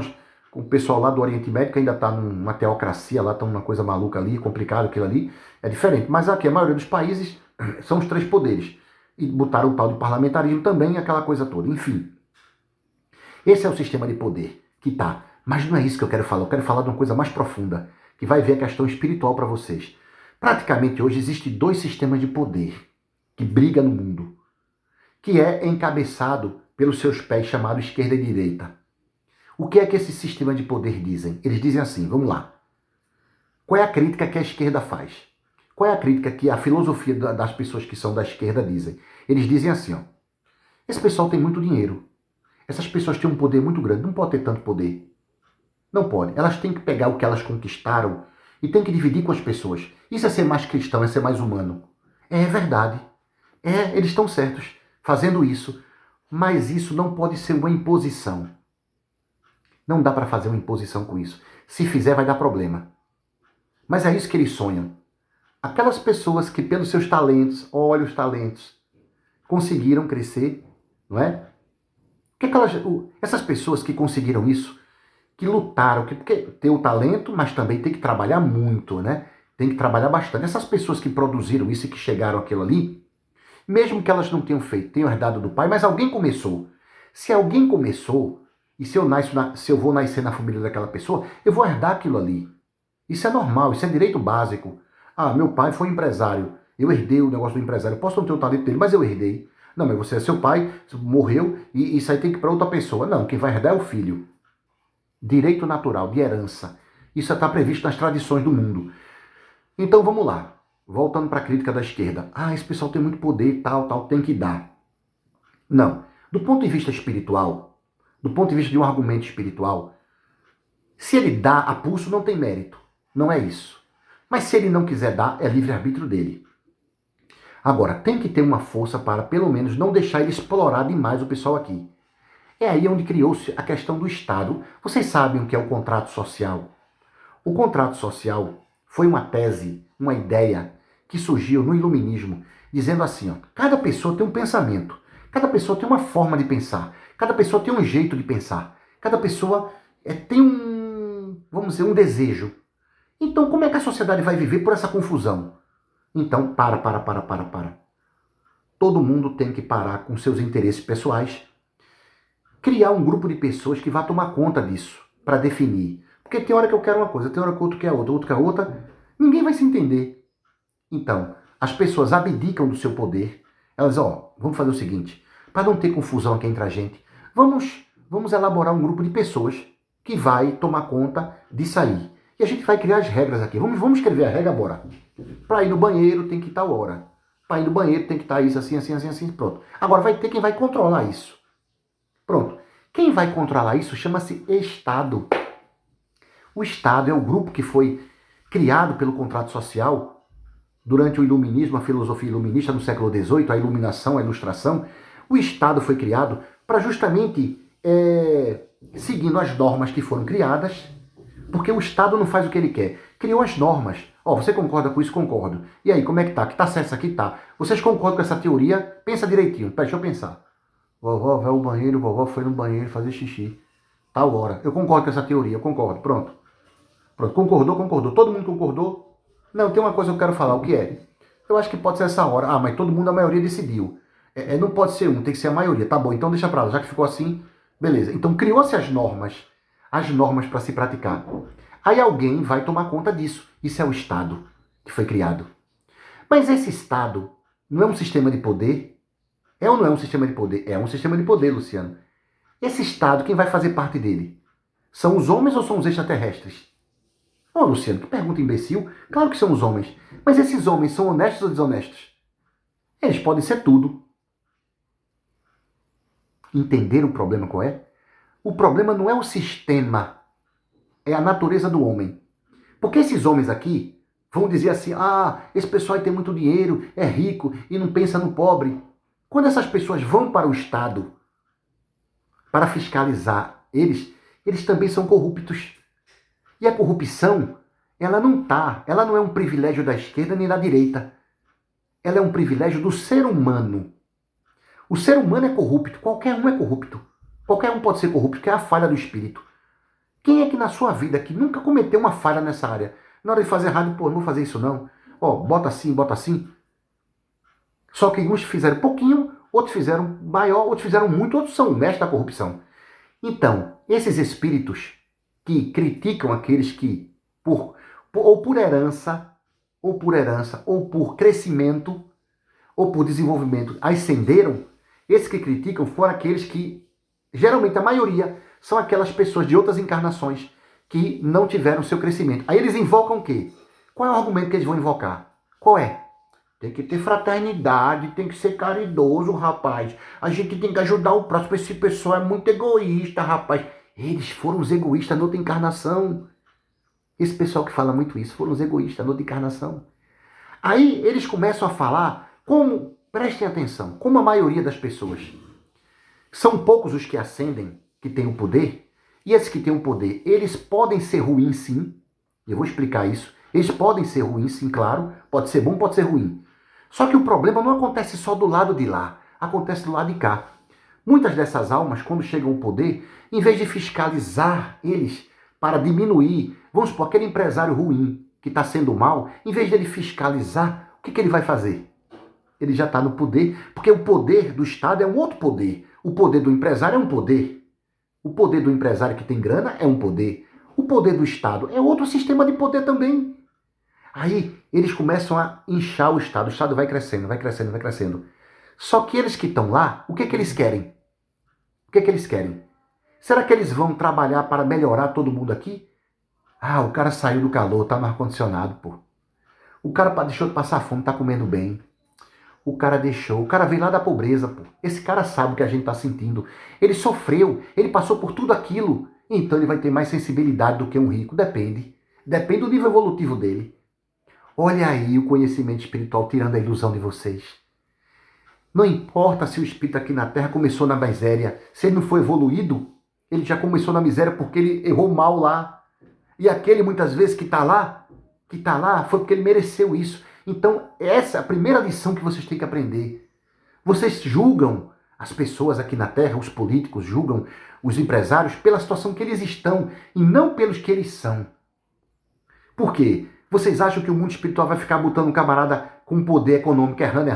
o pessoal lá do Oriente Médio, que ainda está numa teocracia lá, está uma coisa maluca ali, complicado aquilo ali. É diferente. Mas aqui a maioria dos países são os três poderes. E botaram o tal de parlamentarismo também, aquela coisa toda. Enfim. Esse é o sistema de poder que está. Mas não é isso que eu quero falar. Eu quero falar de uma coisa mais profunda, que vai ver a questão espiritual para vocês. Praticamente hoje existem dois sistemas de poder que brigam no mundo, que é encabeçado pelos seus pés, chamado esquerda e direita. O que é que esse sistema de poder dizem? Eles dizem assim, vamos lá. Qual é a crítica que a esquerda faz? Qual é a crítica que a filosofia das pessoas que são da esquerda dizem? Eles dizem assim, ó: esse pessoal tem muito dinheiro. Essas pessoas têm um poder muito grande. Não pode ter tanto poder. Não pode. Elas têm que pegar o que elas conquistaram e têm que dividir com as pessoas. Isso é ser mais cristão, é ser mais humano. É verdade. Eles estão certos fazendo isso. Mas isso não pode ser uma imposição. Não dá para fazer uma imposição com isso. Se fizer, vai dar problema. Mas é isso que eles sonham. Aquelas pessoas que, pelos seus talentos, olha os talentos, conseguiram crescer, não é? Essas pessoas que conseguiram isso, que lutaram, porque tem o talento, mas também tem que trabalhar muito, né? Tem que trabalhar bastante. Essas pessoas que produziram isso e que chegaram àquilo ali, mesmo que elas não tenham feito, tenham herdado do pai, mas alguém começou. Se alguém começou, e se eu vou nascer na família daquela pessoa, eu vou herdar aquilo ali. Isso é normal, isso é direito básico. Ah, meu pai foi empresário, eu herdei o negócio do empresário. Posso não ter o talento dele, mas eu herdei. Não, mas você é seu pai, morreu, e isso aí tem que ir para outra pessoa. Não, quem vai herdar é o filho. Direito natural, de herança. Isso está previsto nas tradições do mundo. Então vamos lá. Voltando para a crítica da esquerda. Ah, esse pessoal tem muito poder, tal, tem que dar. Não. Do ponto de vista espiritual, do ponto de vista de um argumento espiritual, se ele dá a pulso, não tem mérito. Não é isso. Mas se ele não quiser dar, é livre-arbítrio dele. Agora, tem que ter uma força para, pelo menos, não deixar ele explorar demais o pessoal aqui. É aí onde criou-se a questão do Estado. Vocês sabem o que é o contrato social? O contrato social foi uma tese, uma ideia que surgiu no Iluminismo, dizendo assim, ó: cada pessoa tem um pensamento, cada pessoa tem uma forma de pensar, cada pessoa tem um jeito de pensar, cada pessoa tem vamos dizer, um desejo. Então, como é que a sociedade vai viver por essa confusão? Então, para. Todo mundo tem que parar com seus interesses pessoais, criar um grupo de pessoas que vá tomar conta disso, para definir. Porque tem hora que eu quero uma coisa, tem hora que outro quer outra, outro quer outra, ninguém vai se entender. Então, as pessoas abdicam do seu poder, elas dizem, vamos fazer o seguinte, para não ter confusão aqui entre a gente, vamos elaborar um grupo de pessoas que vai tomar conta disso aí. E a gente vai criar as regras aqui. Vamos escrever a regra, bora. Para ir no banheiro tem que ir tal hora. Para ir no banheiro tem que estar isso assim, pronto. Agora vai ter quem vai controlar isso. Pronto. Quem vai controlar isso chama-se Estado. O Estado é o grupo que foi criado pelo contrato social durante o iluminismo, a filosofia iluminista no século XVIII, a iluminação, a ilustração. O Estado foi criado para justamente, seguindo as normas que foram criadas, porque o Estado não faz o que ele quer. Criou as normas. Você concorda com isso? Concordo. E aí, como é que tá? Que tá certo isso aqui? Tá. Vocês concordam com essa teoria? Pensa direitinho. Deixa eu pensar. Vovó vai ao banheiro, vovó foi no banheiro fazer xixi. Tal hora. Eu concordo com essa teoria, eu concordo. Pronto. Concordou. Todo mundo concordou? Não, tem uma coisa que eu quero falar. O que é? Eu acho que pode ser essa hora. Mas todo mundo, a maioria decidiu. Não pode ser um, tem que ser a maioria. Tá bom, então deixa pra lá. Já que ficou assim, beleza. Então criou-se as normas para se praticar. Aí alguém vai tomar conta disso. Isso é o Estado que foi criado. Mas esse Estado não é um sistema de poder? É ou não é um sistema de poder? É um sistema de poder, Luciano. Esse Estado, quem vai fazer parte dele? São os homens ou são os extraterrestres? Luciano, que pergunta imbecil. Claro que são os homens. Mas esses homens são honestos ou desonestos? Eles podem ser tudo. Entenderam o problema qual é? O problema não é o sistema, é a natureza do homem. Porque esses homens aqui vão dizer assim, esse pessoal aí tem muito dinheiro, é rico e não pensa no pobre. Quando essas pessoas vão para o Estado para fiscalizar eles também são corruptos. E a corrupção, ela não é um privilégio da esquerda nem da direita. Ela é um privilégio do ser humano. O ser humano é corrupto, qualquer um é corrupto. Qualquer um pode ser corrupto, que é a falha do espírito. Quem é que na sua vida que nunca cometeu uma falha nessa área? Na hora de fazer errado, não vou fazer isso não. Bota assim. Só que uns fizeram pouquinho, outros fizeram maior, outros fizeram muito, outros são o mestre da corrupção. Então, esses espíritos que criticam aqueles que, ou por herança, ou por crescimento, ou por desenvolvimento, ascenderam, esses que criticam foram aqueles que, geralmente a maioria, são aquelas pessoas de outras encarnações que não tiveram seu crescimento. Aí eles invocam o quê? Qual é o argumento que eles vão invocar? Qual é? Tem que ter fraternidade, tem que ser caridoso, rapaz. A gente tem que ajudar o próximo. Esse pessoal é muito egoísta, rapaz. Eles foram os egoístas na outra encarnação. Esse pessoal que fala muito isso, foram os egoístas na outra encarnação. Aí eles começam a falar prestem atenção, como a maioria das pessoas. São poucos os que ascendem, que têm o poder, e esses que têm o poder, eles podem ser ruins sim, eu vou explicar isso, eles podem ser ruins sim, claro, pode ser bom, pode ser ruim. Só que o problema não acontece só do lado de lá, acontece do lado de cá. Muitas dessas almas, quando chegam ao poder, em vez de fiscalizar eles para diminuir, vamos supor, aquele empresário ruim que está sendo mal, em vez de ele fiscalizar, o que ele vai fazer? Ele já está no poder, porque o poder do Estado é um outro poder. O poder do empresário é um poder. O poder do empresário que tem grana é um poder. O poder do Estado é outro sistema de poder também. Aí eles começam a inchar o Estado vai crescendo. Só que eles que estão lá, o que eles querem? Será que eles vão trabalhar para melhorar todo mundo aqui? O cara saiu do calor, tá no ar-condicionado, pô. O cara deixou de passar fome, tá comendo bem. O cara veio lá da pobreza, pô. Esse cara sabe o que a gente tá sentindo. Ele sofreu, ele passou por tudo aquilo. Então ele vai ter mais sensibilidade do que um rico. Depende do nível evolutivo dele. Olha aí o conhecimento espiritual tirando a ilusão de vocês. Não importa se o espírito aqui na Terra começou na miséria. Se ele não foi evoluído, ele já começou na miséria porque ele errou mal lá. E aquele, muitas vezes, que está lá, foi porque ele mereceu isso. Então, essa é a primeira lição que vocês têm que aprender. Vocês julgam As pessoas aqui na Terra, os políticos, julgam os empresários pela situação que eles estão e não pelos que eles são. Por quê? Vocês acham que o mundo espiritual vai ficar botando um camarada com poder econômico errando?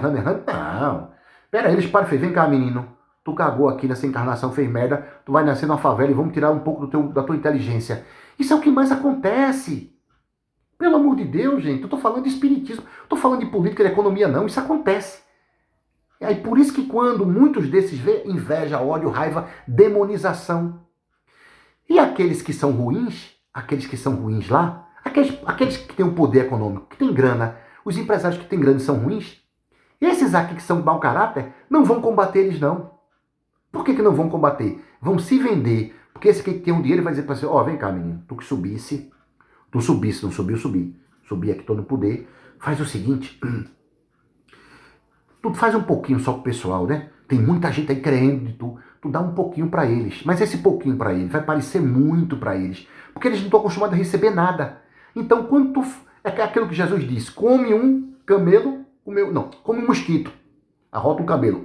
Não. Pera aí, eles param e vem cá, menino. Tu cagou aqui nessa encarnação, fez merda, tu vai nascer numa favela e vamos tirar um pouco da tua inteligência. Isso é o que mais acontece. Pelo amor de Deus, gente, eu tô falando de espiritismo, tô falando de política, de economia, não, isso acontece. E aí por isso que quando muitos desses vê inveja, ódio, raiva, demonização. E aqueles que são ruins lá, aqueles que têm o poder econômico, que têm grana, os empresários que têm grana são ruins, esses aqui que são mau caráter, não vão combater eles não. Por que não vão combater? Vão se vender. Porque esse que tem um dinheiro vai dizer para você, ó, vem cá, menino, tu que subisse, não subiu, subi aqui, tô no poder, faz o seguinte, tu faz um pouquinho só pro pessoal, né? Tem muita gente aí crendo de tu dá um pouquinho para eles, mas esse pouquinho para eles vai parecer muito para eles, porque eles não estão acostumados a receber nada. Então, quando tu, é aquilo que Jesus disse, come um camelo, come um mosquito, arrota um camelo.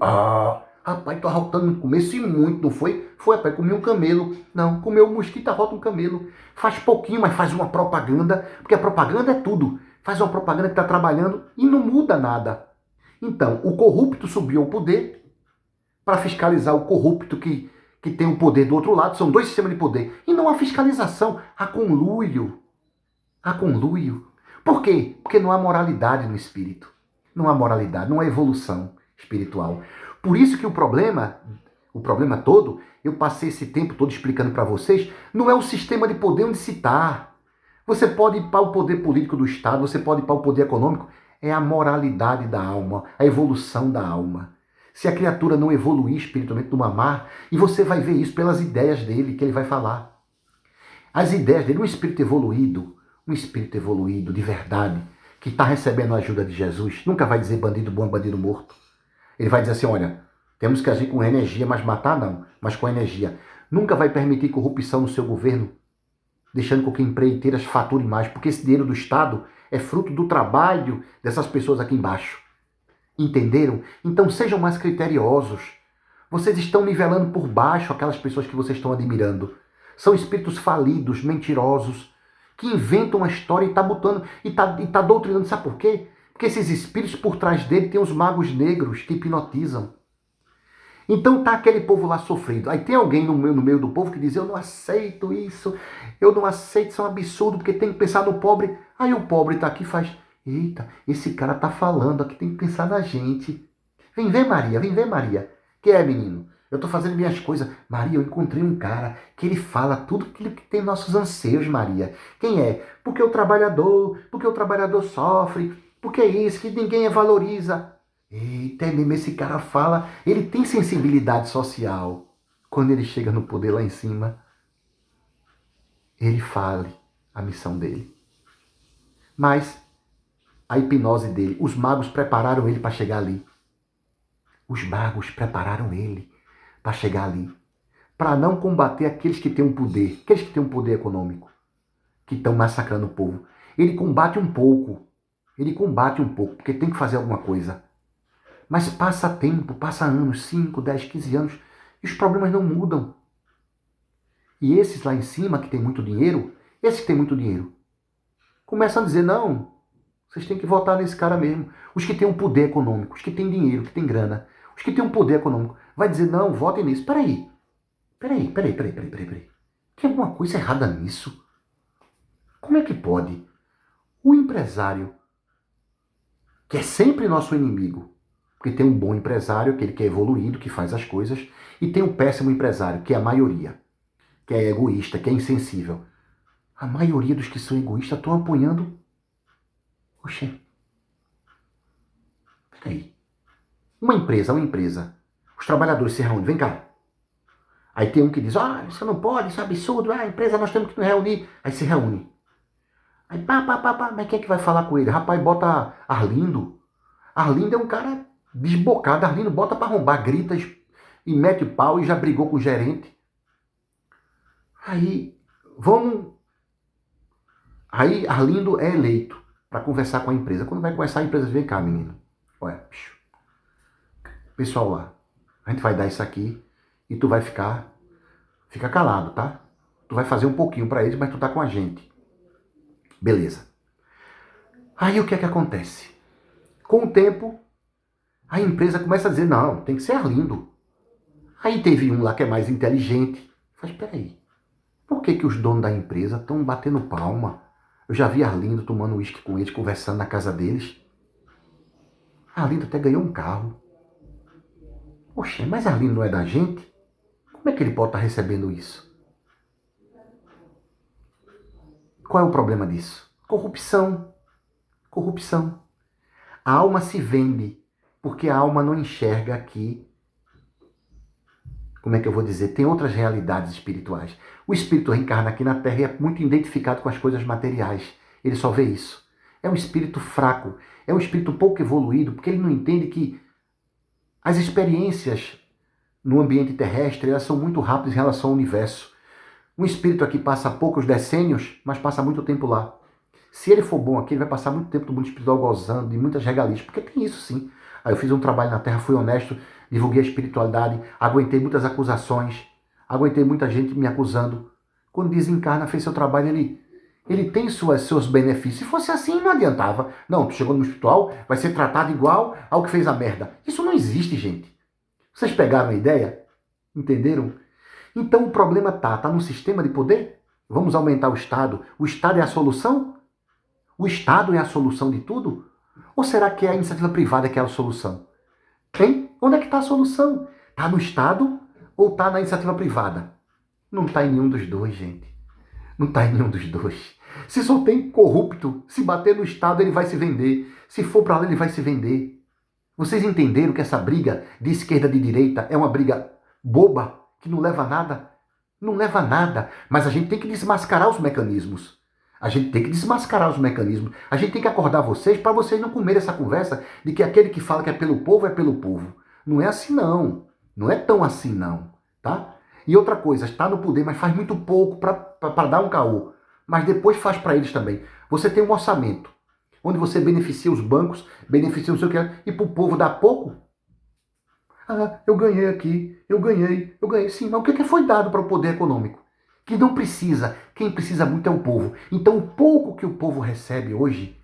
Rapaz, tô arrotando no começo e muito, não foi? Foi, rapaz, comi um camelo. Não, comeu um mosquito, arrota um camelo. Faz pouquinho, mas faz uma propaganda, porque a propaganda é tudo. Faz uma propaganda que está trabalhando e não muda nada. Então, o corrupto subiu ao poder para fiscalizar o corrupto que tem o poder do outro lado. São dois sistemas de poder. E não há fiscalização, há conluio. Há conluio. Por quê? Porque não há moralidade no espírito. Não há moralidade, não há evolução espiritual. Por isso que o problema todo, eu passei esse tempo todo explicando para vocês, não é o sistema de poder onde se está. Você pode ir para o poder político do Estado, você pode ir para o poder econômico, é a moralidade da alma, a evolução da alma. Se a criatura não evoluir espiritualmente no mamar, e você vai ver isso pelas ideias dele, que ele vai falar. As ideias dele, um espírito evoluído de verdade, que está recebendo a ajuda de Jesus, nunca vai dizer bandido bom, bandido morto. Ele vai dizer assim, olha, temos que agir com energia, mas matar não, mas com energia. Nunca vai permitir corrupção no seu governo, deixando com que empreiteiras faturem mais, porque esse dinheiro do Estado é fruto do trabalho dessas pessoas aqui embaixo. Entenderam? Então sejam mais criteriosos. Vocês estão nivelando por baixo aquelas pessoas que vocês estão admirando. São espíritos falidos, mentirosos, que inventam uma história e está botando, e tá doutrinando. Sabe por quê? Porque esses espíritos por trás dele tem os magos negros que hipnotizam. Então tá aquele povo lá sofrido. Aí tem alguém no meio do povo que diz, eu não aceito isso, eu não aceito, isso é um absurdo, porque tem que pensar no pobre. Aí o pobre tá aqui e faz, eita, esse cara tá falando, aqui tem que pensar na gente. Vem ver, Maria. Que é, menino? Eu tô fazendo minhas coisas. Maria, eu encontrei um cara que ele fala tudo aquilo que tem nossos anseios, Maria. Quem é? Porque o trabalhador sofre, porque é isso, que ninguém valoriza. Eita, mesmo esse cara fala, ele tem sensibilidade social. Quando ele chega no poder lá em cima, ele fale a missão dele. Mas a hipnose dele, os magos prepararam ele para chegar ali. Os magos prepararam ele para chegar ali. Para não combater aqueles que têm um poder, aqueles que têm um poder econômico, que estão massacrando o povo. Ele combate um pouco, porque tem que fazer alguma coisa. Mas passa tempo, passa anos, 5, 10, 15 anos, e os problemas não mudam. E esses lá em cima, que tem muito dinheiro, começam a dizer, não, vocês têm que votar nesse cara mesmo. Os que têm um poder econômico, os que têm dinheiro, que têm grana, os que têm um poder econômico, vai dizer, não, votem nisso. Peraí. Tem alguma coisa errada nisso? Como é que pode? O empresário, que é sempre nosso inimigo, porque tem um bom empresário, aquele que é evoluído, que faz as coisas, e tem um péssimo empresário, que é a maioria, que é egoísta, que é insensível. A maioria dos que são egoístas estão apoiando. Oxê. Peraí. Uma empresa. Os trabalhadores se reúnem. Vem cá. Aí tem um que diz, isso não pode, isso é absurdo, a empresa nós temos que nos reunir. Aí se reúne. Aí mas quem é que vai falar com ele? Rapaz, bota Arlindo. Arlindo é um cara desbocado. Arlindo bota pra arrombar, grita e mete o pau e já brigou com o gerente. Aí Arlindo é eleito para conversar com a empresa. Quando vai conversar, a empresa vem cá, menino. Olha, pessoal lá. A gente vai dar isso aqui e tu vai ficar calado, tá? Tu vai fazer um pouquinho para eles, mas tu tá com a gente. Beleza. Aí o que é que acontece? Com o tempo, a empresa começa a dizer, não, tem que ser Arlindo. Aí teve um lá que é mais inteligente. Mas peraí, por que os donos da empresa estão batendo palma? Eu já vi Arlindo tomando uísque com eles, conversando na casa deles. Arlindo até ganhou um carro. Poxa, mas Arlindo não é da gente? Como é que ele pode estar recebendo isso? Qual é o problema disso? Corrupção. Corrupção. A alma se vende porque a alma não enxerga que, como é que eu vou dizer, tem outras realidades espirituais. O espírito reencarna aqui na Terra e é muito identificado com as coisas materiais. Ele só vê isso. É um espírito fraco, é um espírito pouco evoluído, porque ele não entende que as experiências no ambiente terrestre elas são muito rápidas em relação ao universo. Um espírito aqui passa poucos decênios, mas passa muito tempo lá. Se ele for bom aqui, ele vai passar muito tempo do mundo espiritual gozando de muitas regalias, porque tem isso sim. Aí eu fiz um trabalho na Terra, fui honesto, divulguei a espiritualidade, aguentei muitas acusações, aguentei muita gente me acusando. Quando desencarna, fez seu trabalho, ele tem seus benefícios. Se fosse assim, não adiantava. Não, tu chegou no espiritual, vai ser tratado igual ao que fez a merda. Isso não existe, gente. Vocês pegaram a ideia? Entenderam? Então o problema tá no sistema de poder? Vamos aumentar o Estado? O Estado é a solução? O Estado é a solução de tudo? Ou será que é a iniciativa privada que é a solução? Hein? Onde é que está a solução? Está no Estado ou está na iniciativa privada? Não está em nenhum dos dois, gente. Não está em nenhum dos dois. Se só tem corrupto, se bater no Estado ele vai se vender. Se for para lá ele vai se vender. Vocês entenderam que essa briga de esquerda e de direita é uma briga boba, que não leva a nada? Não leva a nada. Mas a gente tem que desmascarar os mecanismos. A gente tem que desmascarar os mecanismos. A gente tem que acordar vocês para vocês não comerem essa conversa de que aquele que fala que é pelo povo é pelo povo. Não é assim não. Não é tão assim não. Tá? E outra coisa, está no poder, mas faz muito pouco para dar um caô. Mas depois faz para eles também. Você tem um orçamento, onde você beneficia os bancos, beneficia o seu que e para o povo dá pouco. Ah, eu ganhei aqui, eu ganhei. Sim, mas o que foi dado para o poder econômico? Que não precisa. Quem precisa muito é o povo. Então o pouco que o povo recebe hoje,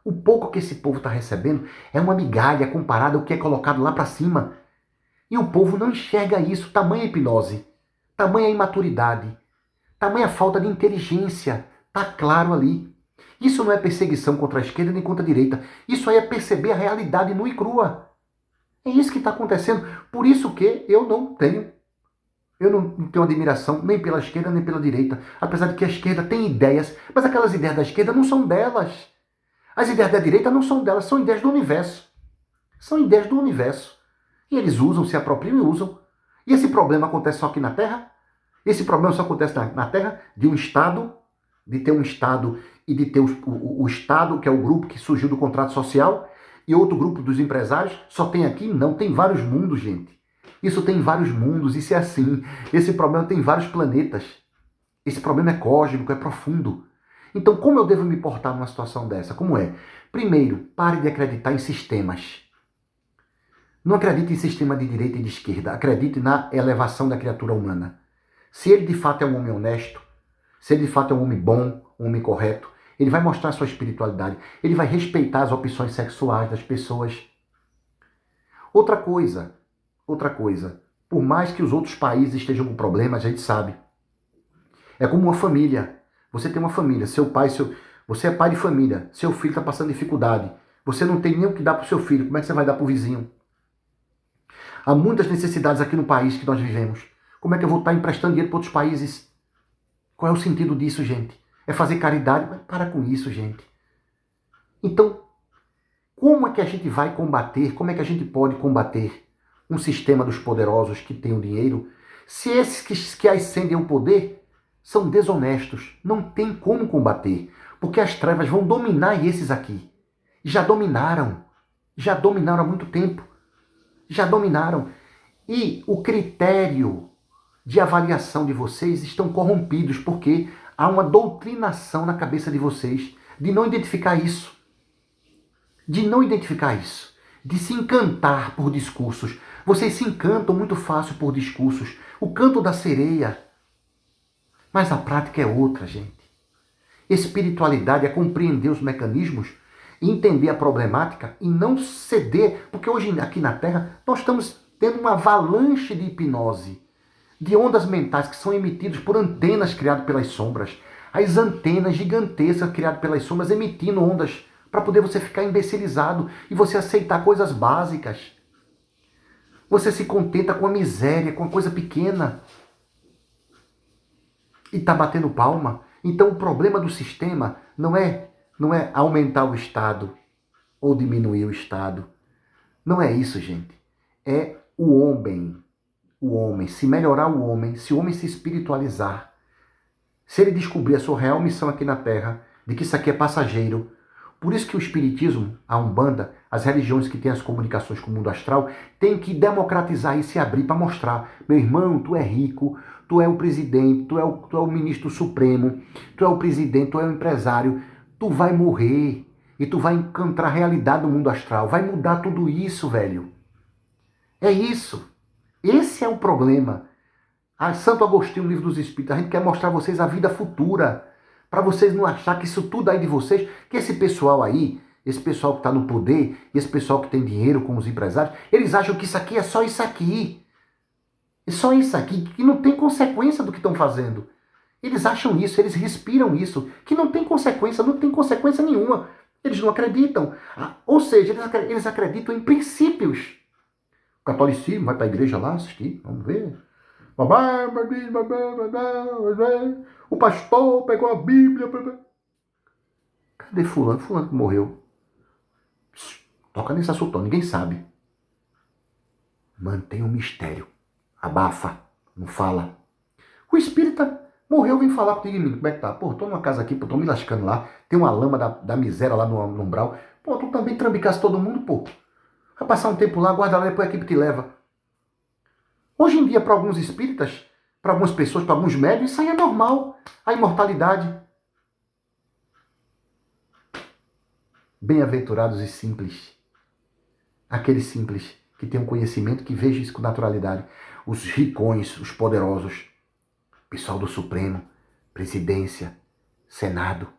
o pouco que esse povo está recebendo, é uma migalha comparado ao que é colocado lá para cima. E o povo não enxerga isso. Tamanha hipnose, tamanha imaturidade, tamanha falta de inteligência. Tá claro ali. Isso não é perseguição contra a esquerda nem contra a direita. Isso aí é perceber a realidade nua e crua. É isso que está acontecendo. Por isso que eu não tenho admiração nem pela esquerda nem pela direita. Apesar de que a esquerda tem ideias, mas aquelas ideias da esquerda não são delas. As ideias da direita não são delas, são ideias do universo. São ideias do universo. E eles usam, se apropriam e usam. E esse problema acontece só aqui na Terra? Esse problema só acontece na Terra de um Estado, de ter um Estado e de ter o Estado, que é o grupo que surgiu do contrato social, e outro grupo dos empresários. Só tem aqui? Não, tem vários mundos, gente. Isso tem vários mundos, isso é assim. Esse problema tem vários planetas. Esse problema é cósmico, é profundo. Então, como eu devo me portar numa situação dessa? Como é? Primeiro, pare de acreditar em sistemas. Não acredite em sistema de direita e de esquerda. Acredite na elevação da criatura humana. Se ele de fato é um homem honesto, se ele de fato é um homem bom, um homem correto, ele vai mostrar sua espiritualidade. Ele vai respeitar as opções sexuais das pessoas. Outra coisa, por mais que os outros países estejam com problemas, a gente sabe. É como uma família. Você tem uma família, você é pai de família, seu filho está passando dificuldade. Você não tem nem o que dar para o seu filho, como é que você vai dar para o vizinho? Há muitas necessidades aqui no país que nós vivemos. Como é que eu vou estar emprestando dinheiro para outros países? Qual é o sentido disso, gente? É fazer caridade? Mas para com isso, gente. Então, como é que a gente vai combater, como é que a gente pode combater um sistema dos poderosos que tem o dinheiro, se esses que ascendem ao poder são desonestos? Não tem como combater, porque as trevas vão dominar esses aqui. Já dominaram há muito tempo. Já dominaram. E o critério de avaliação de vocês estão corrompidos, porque há uma doutrinação na cabeça de vocês de não identificar isso. de se encantar por discursos. Vocês se encantam muito fácil por discursos. O canto da sereia. Mas a prática é outra, gente. Espiritualidade é compreender os mecanismos, entender a problemática e não ceder, porque hoje aqui na Terra nós estamos tendo uma avalanche de hipnose, de ondas mentais que são emitidas por antenas criadas pelas sombras. As antenas gigantescas criadas pelas sombras emitindo ondas para poder você ficar imbecilizado e você aceitar coisas básicas. Você se contenta com a miséria, com a coisa pequena. E está batendo palma. Então o problema do sistema não é aumentar o Estado ou diminuir o Estado. Não é isso, gente. É o homem. O homem. Se melhorar o homem, se o homem se espiritualizar, se ele descobrir a sua real missão aqui na Terra, de que isso aqui é passageiro. Por isso que o Espiritismo, a Umbanda, as religiões que têm as comunicações com o mundo astral, têm que democratizar e se abrir para mostrar: meu irmão, tu é rico, tu é o presidente, tu é o ministro supremo, tu é o presidente, tu é o empresário, tu vai morrer e tu vai encontrar a realidade do mundo astral, vai mudar tudo isso, velho. É isso. Esse é o problema. Santo Agostinho, no Livro dos Espíritos, a gente quer mostrar a vocês a vida futura, para vocês não achar que isso tudo aí de vocês, que esse pessoal aí, esse pessoal que está no poder, esse pessoal que tem dinheiro como os empresários, eles acham que isso aqui é só isso aqui. É só isso aqui, que não tem consequência do que estão fazendo. Eles acham isso, eles respiram isso, que não tem consequência nenhuma. Eles não acreditam. Ou seja, eles acreditam em princípios. O catolicismo, vai para a igreja lá assistir, vamos ver. O pastor pegou a Bíblia. Cadê fulano? Fulano que morreu. Toca nesse assunto, ninguém sabe. Mantém um mistério. Abafa. Não fala. O espírita morreu, vem falar comigo em mim. Como é que tá? Pô, tô numa casa aqui, pô, tô me lascando lá. Tem uma lama da miséria lá no umbral. Pô, tu também trambicasse todo mundo, pô. Vai passar um tempo lá, guarda lá, depois a equipe te leva. Hoje em dia, para alguns espíritas, para algumas pessoas, para alguns médios, isso aí é normal. A imortalidade. Bem-aventurados e simples. Aqueles simples que têm um conhecimento, que vejam isso com naturalidade. Os ricões, os poderosos, pessoal do Supremo, presidência, Senado,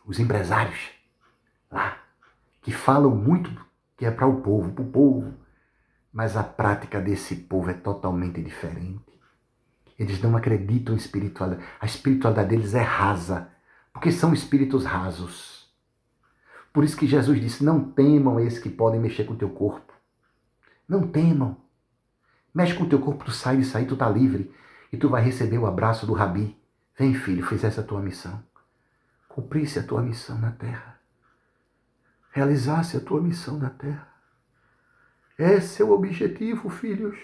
os empresários lá, que falam muito que é para o povo, para o povo. Mas a prática desse povo é totalmente diferente. Eles não acreditam em espiritualidade. A espiritualidade deles é rasa, porque são espíritos rasos. Por isso que Jesus disse: não temam esses que podem mexer com o teu corpo. Não temam. Mexe com o teu corpo, tu sai disso aí, tu tá livre. E tu vai receber o abraço do Rabi. Vem, filho, fizesse a tua missão. Cumprisse a tua missão na terra. Realizasse a tua missão na terra. Esse é o objetivo, filhos.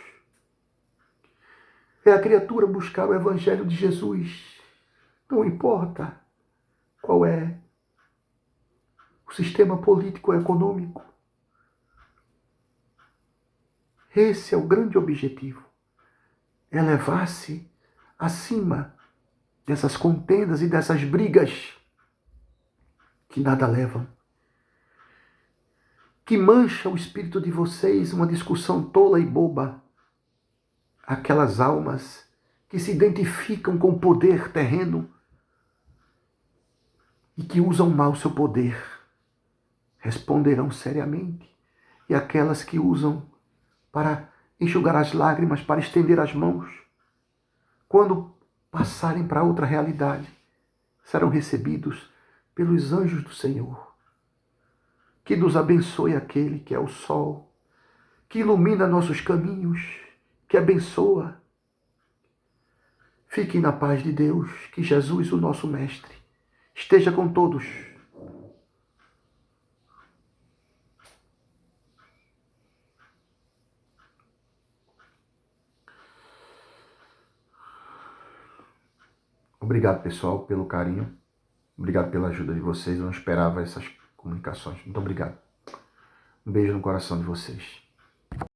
É a criatura buscar o Evangelho de Jesus. Não importa qual é o sistema político ou econômico. Esse é o grande objetivo. Elevar-se acima dessas contendas e dessas brigas que nada levam. Que mancha o espírito de vocês uma discussão tola e boba. Aquelas almas que se identificam com o poder terreno e que usam mal seu poder responderão seriamente. E aquelas que usam para enxugar as lágrimas, para estender as mãos, quando passarem para outra realidade, serão recebidos pelos anjos do Senhor. Que nos abençoe aquele que é o sol, que ilumina nossos caminhos, que abençoa. Fiquem na paz de Deus, que Jesus, o nosso Mestre, esteja com todos. Obrigado, pessoal, pelo carinho. Obrigado pela ajuda de vocês. Eu não esperava essas comunicações. Muito obrigado. Um beijo no coração de vocês.